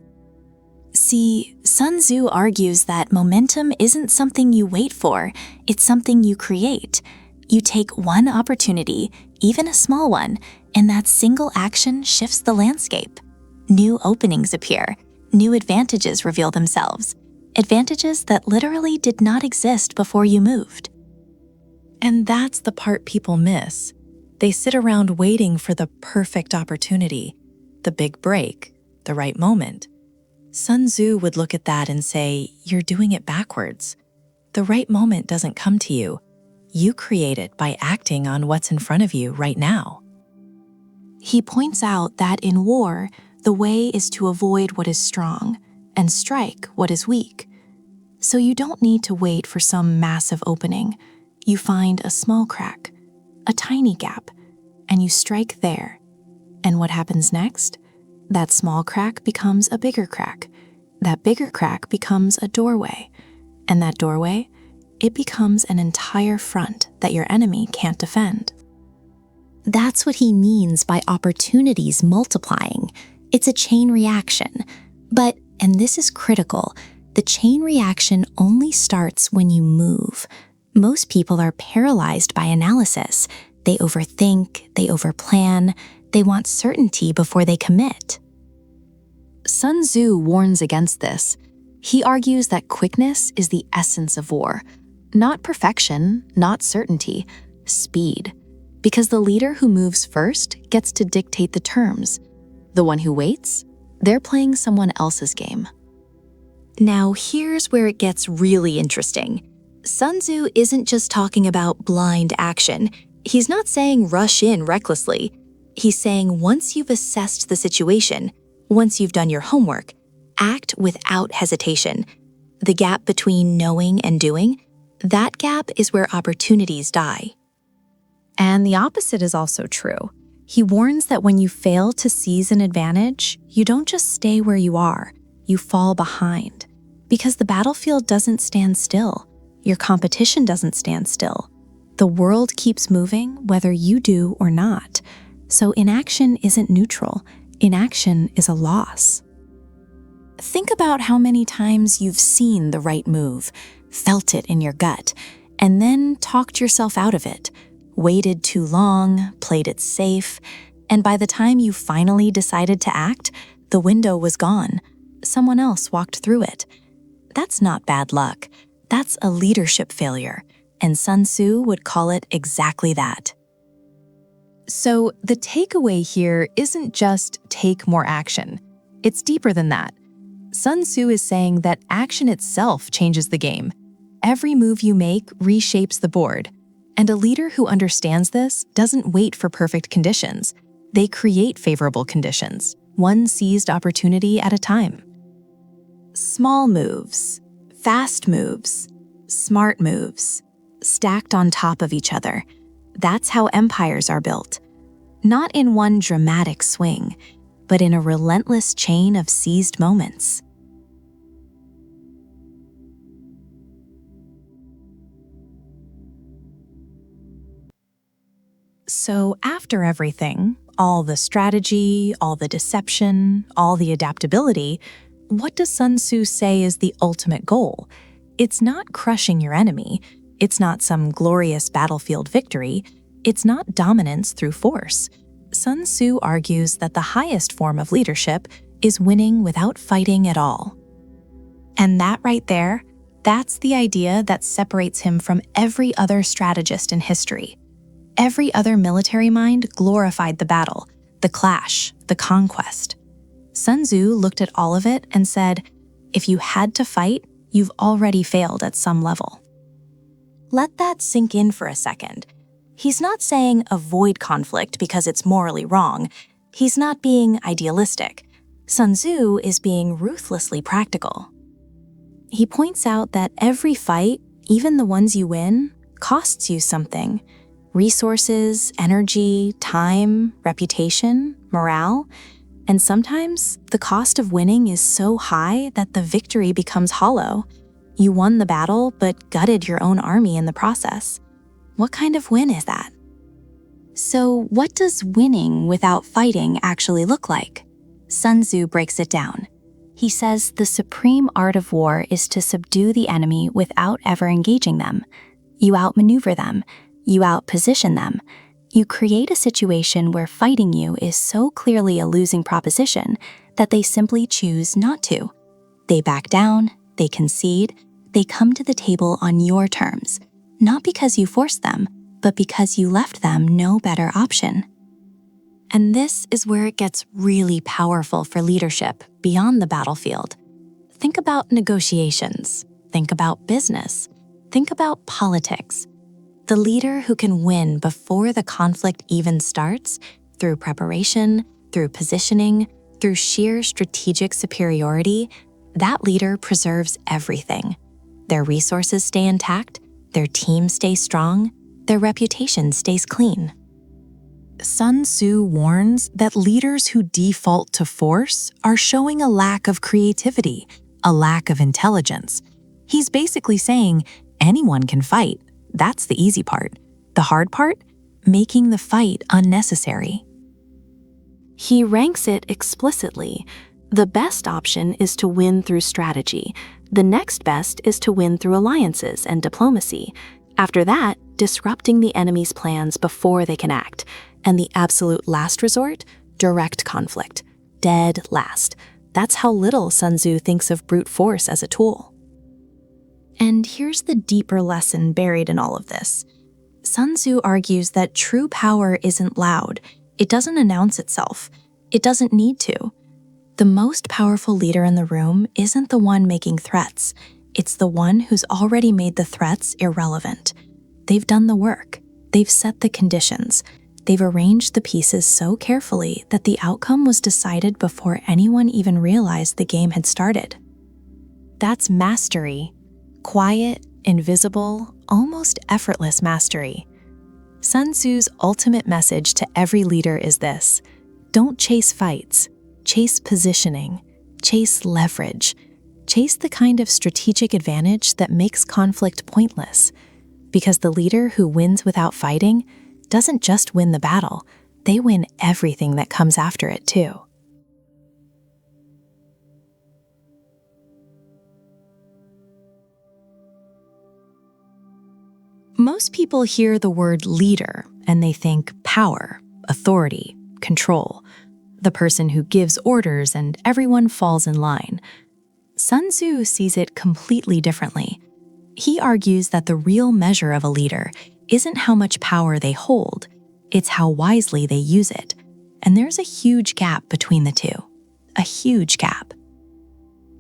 See, Sun Tzu argues that momentum isn't something you wait for, it's something you create. You take one opportunity, even a small one, and that single action shifts the landscape. New openings appear, new advantages reveal themselves, advantages that literally did not exist before you moved. And that's the part people miss. They sit around waiting for the perfect opportunity, the big break, the right moment. Sun Tzu would look at that and say, you're doing it backwards. The right moment doesn't come to you. You create it by acting on what's in front of you right now. He points out that in war, the way is to avoid what is strong and strike what is weak. So you don't need to wait for some massive opening. You find a small crack, a tiny gap, and you strike there. And what happens next? That small crack becomes a bigger crack. That bigger crack becomes a doorway. And that doorway, it becomes an entire front that your enemy can't defend. That's what he means by opportunities multiplying. It's a chain reaction. But, and this is critical, the chain reaction only starts when you move. Most people are paralyzed by analysis. They overthink, they overplan, they want certainty before they commit. Sun Tzu warns against this. He argues that quickness is the essence of war. Not perfection, not certainty, speed. Because the leader who moves first gets to dictate the terms. The one who waits, they're playing someone else's game. Now here's where it gets really interesting. Sun Tzu isn't just talking about blind action. He's not saying rush in recklessly. He's saying once you've assessed the situation, once you've done your homework, act without hesitation. The gap between knowing and doing, that gap is where opportunities die. And the opposite is also true. He warns that when you fail to seize an advantage, you don't just stay where you are, you fall behind. Because the battlefield doesn't stand still. Your competition doesn't stand still. The world keeps moving whether you do or not. So inaction isn't neutral. Inaction is a loss. Think about how many times you've seen the right move, felt it in your gut, and then talked yourself out of it, waited too long, played it safe, and by the time you finally decided to act, the window was gone. Someone else walked through it. That's not bad luck. That's a leadership failure, and Sun Tzu would call it exactly that. So the takeaway here isn't just take more action. It's deeper than that. Sun Tzu is saying that action itself changes the game. Every move you make reshapes the board. And a leader who understands this doesn't wait for perfect conditions. They create favorable conditions, one seized opportunity at a time. Small moves, fast moves, smart moves, stacked on top of each other. That's how empires are built. Not in one dramatic swing, but in a relentless chain of seized moments. So after everything, all the strategy, all the deception, all the adaptability, what does Sun Tzu say is the ultimate goal? It's not crushing your enemy. It's not some glorious battlefield victory. It's not dominance through force. Sun Tzu argues that the highest form of leadership is winning without fighting at all. And that right there, that's the idea that separates him from every other strategist in history. Every other military mind glorified the battle, the clash, the conquest. Sun Tzu looked at all of it and said, if you had to fight, you've already failed at some level. Let that sink in for a second. He's not saying avoid conflict because it's morally wrong. He's not being idealistic. Sun Tzu is being ruthlessly practical. He points out that every fight, even the ones you win, costs you something. Resources, energy, time, reputation, morale. And sometimes the cost of winning is so high that the victory becomes hollow. You won the battle, but gutted your own army in the process. What kind of win is that? So what does winning without fighting actually look like? Sun Tzu breaks it down. He says the supreme art of war is to subdue the enemy without ever engaging them. You outmaneuver them. You outposition them. You create a situation where fighting you is so clearly a losing proposition that they simply choose not to. They back down, they concede, they come to the table on your terms, not because you forced them, but because you left them no better option. And this is where it gets really powerful for leadership beyond the battlefield. Think about negotiations, think about business, think about politics. The leader who can win before the conflict even starts, through preparation, through positioning, through sheer strategic superiority, that leader preserves everything. Their resources stay intact, their team stays strong, their reputation stays clean. Sun Tzu warns that leaders who default to force are showing a lack of creativity, a lack of intelligence. He's basically saying anyone can fight. That's the easy part. The hard part? Making the fight unnecessary. He ranks it explicitly. The best option is to win through strategy. The next best is to win through alliances and diplomacy. After that, disrupting the enemy's plans before they can act. And the absolute last resort, direct conflict. Dead last. That's how little Sun Tzu thinks of brute force as a tool. And here's the deeper lesson buried in all of this. Sun Tzu argues that true power isn't loud. It doesn't announce itself. It doesn't need to. The most powerful leader in the room isn't the one making threats. It's the one who's already made the threats irrelevant. They've done the work. They've set the conditions. They've arranged the pieces so carefully that the outcome was decided before anyone even realized the game had started. That's mastery. Quiet, invisible, almost effortless mastery. Sun Tzu's ultimate message to every leader is this: don't chase fights, chase positioning, chase leverage, chase the kind of strategic advantage that makes conflict pointless. Because the leader who wins without fighting doesn't just win the battle, they win everything that comes after it too. Most people hear the word leader and they think power, authority, control, the person who gives orders and everyone falls in line. Sun Tzu sees it completely differently. He argues that the real measure of a leader isn't how much power they hold, it's how wisely they use it. And there's a huge gap between the two. A huge gap.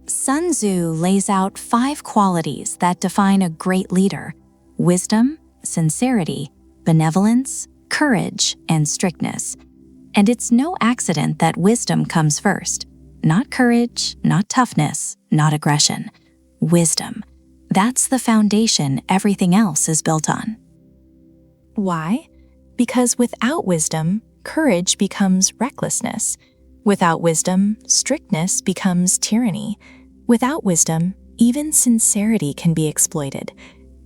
Sun Tzu lays out 5 qualities that define a great leader: wisdom, sincerity, benevolence, courage, and strictness. And it's no accident that wisdom comes first. Not courage, not toughness, not aggression. Wisdom. That's the foundation everything else is built on. Why? Because without wisdom, courage becomes recklessness. Without wisdom, strictness becomes tyranny. Without wisdom, even sincerity can be exploited.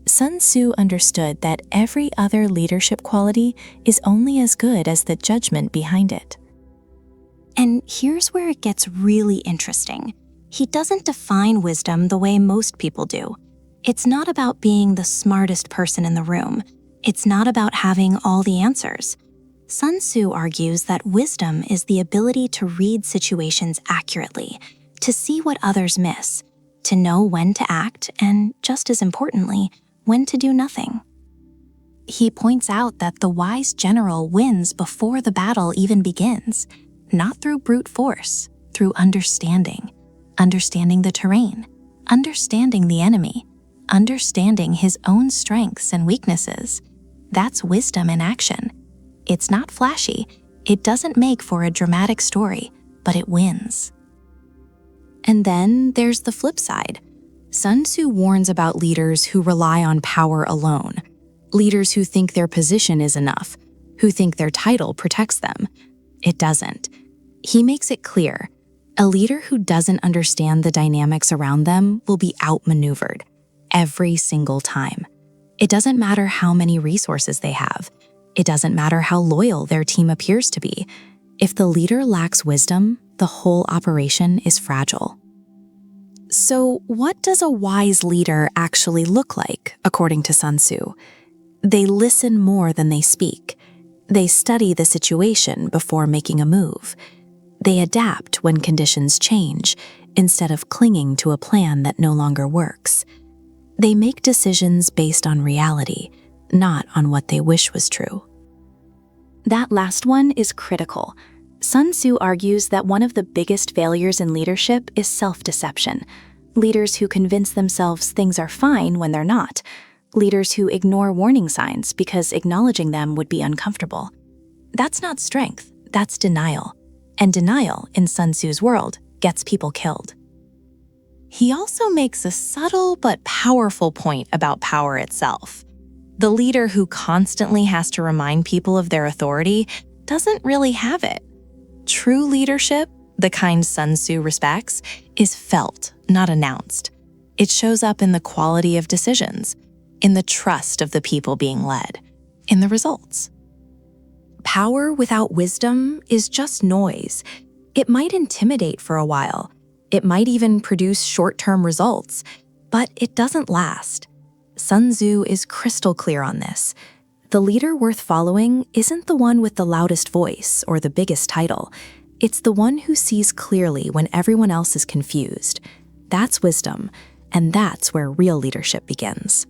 Sun Tzu understood that every other leadership quality is only as good as the judgment behind it. And here's where it gets really interesting. He doesn't define wisdom the way most people do. It's not about being the smartest person in the room. It's not about having all the answers. Sun Tzu argues that wisdom is the ability to read situations accurately, to see what others miss, to know when to act, and just as importantly, when to do nothing. He points out that the wise general wins before the battle even begins, not through brute force, through understanding the terrain, understanding the enemy, understanding his own strengths and weaknesses. That's wisdom in action. It's not flashy, it doesn't make for a dramatic story, but it wins. And then there's the flip side. Sun Tzu warns about leaders who rely on power alone, leaders who think their position is enough, who think their title protects them. It doesn't. He makes it clear, a leader who doesn't understand the dynamics around them will be outmaneuvered every single time. It doesn't matter how many resources they have. It doesn't matter how loyal their team appears to be. If the leader lacks wisdom, the whole operation is fragile. So what does a wise leader actually look like, according to Sun Tzu? They listen more than they speak. They study the situation before making a move. They adapt when conditions change, instead of clinging to a plan that no longer works. They make decisions based on reality, not on what they wish was true. That last one is critical. Sun Tzu argues that one of the biggest failures in leadership is self-deception. Leaders who convince themselves things are fine when they're not. Leaders who ignore warning signs because acknowledging them would be uncomfortable. That's not strength, that's denial. And denial, in Sun Tzu's world, gets people killed. He also makes a subtle but powerful point about power itself. The leader who constantly has to remind people of their authority doesn't really have it. True leadership, the kind Sun Tzu respects, is felt, not announced. It shows up in the quality of decisions, in the trust of the people being led, in the results. Power without wisdom is just noise. It might intimidate for a while. It might even produce short-term results, but it doesn't last. Sun Tzu is crystal clear on this. The leader worth following isn't the one with the loudest voice or the biggest title. It's the one who sees clearly when everyone else is confused. That's wisdom, and that's where real leadership begins.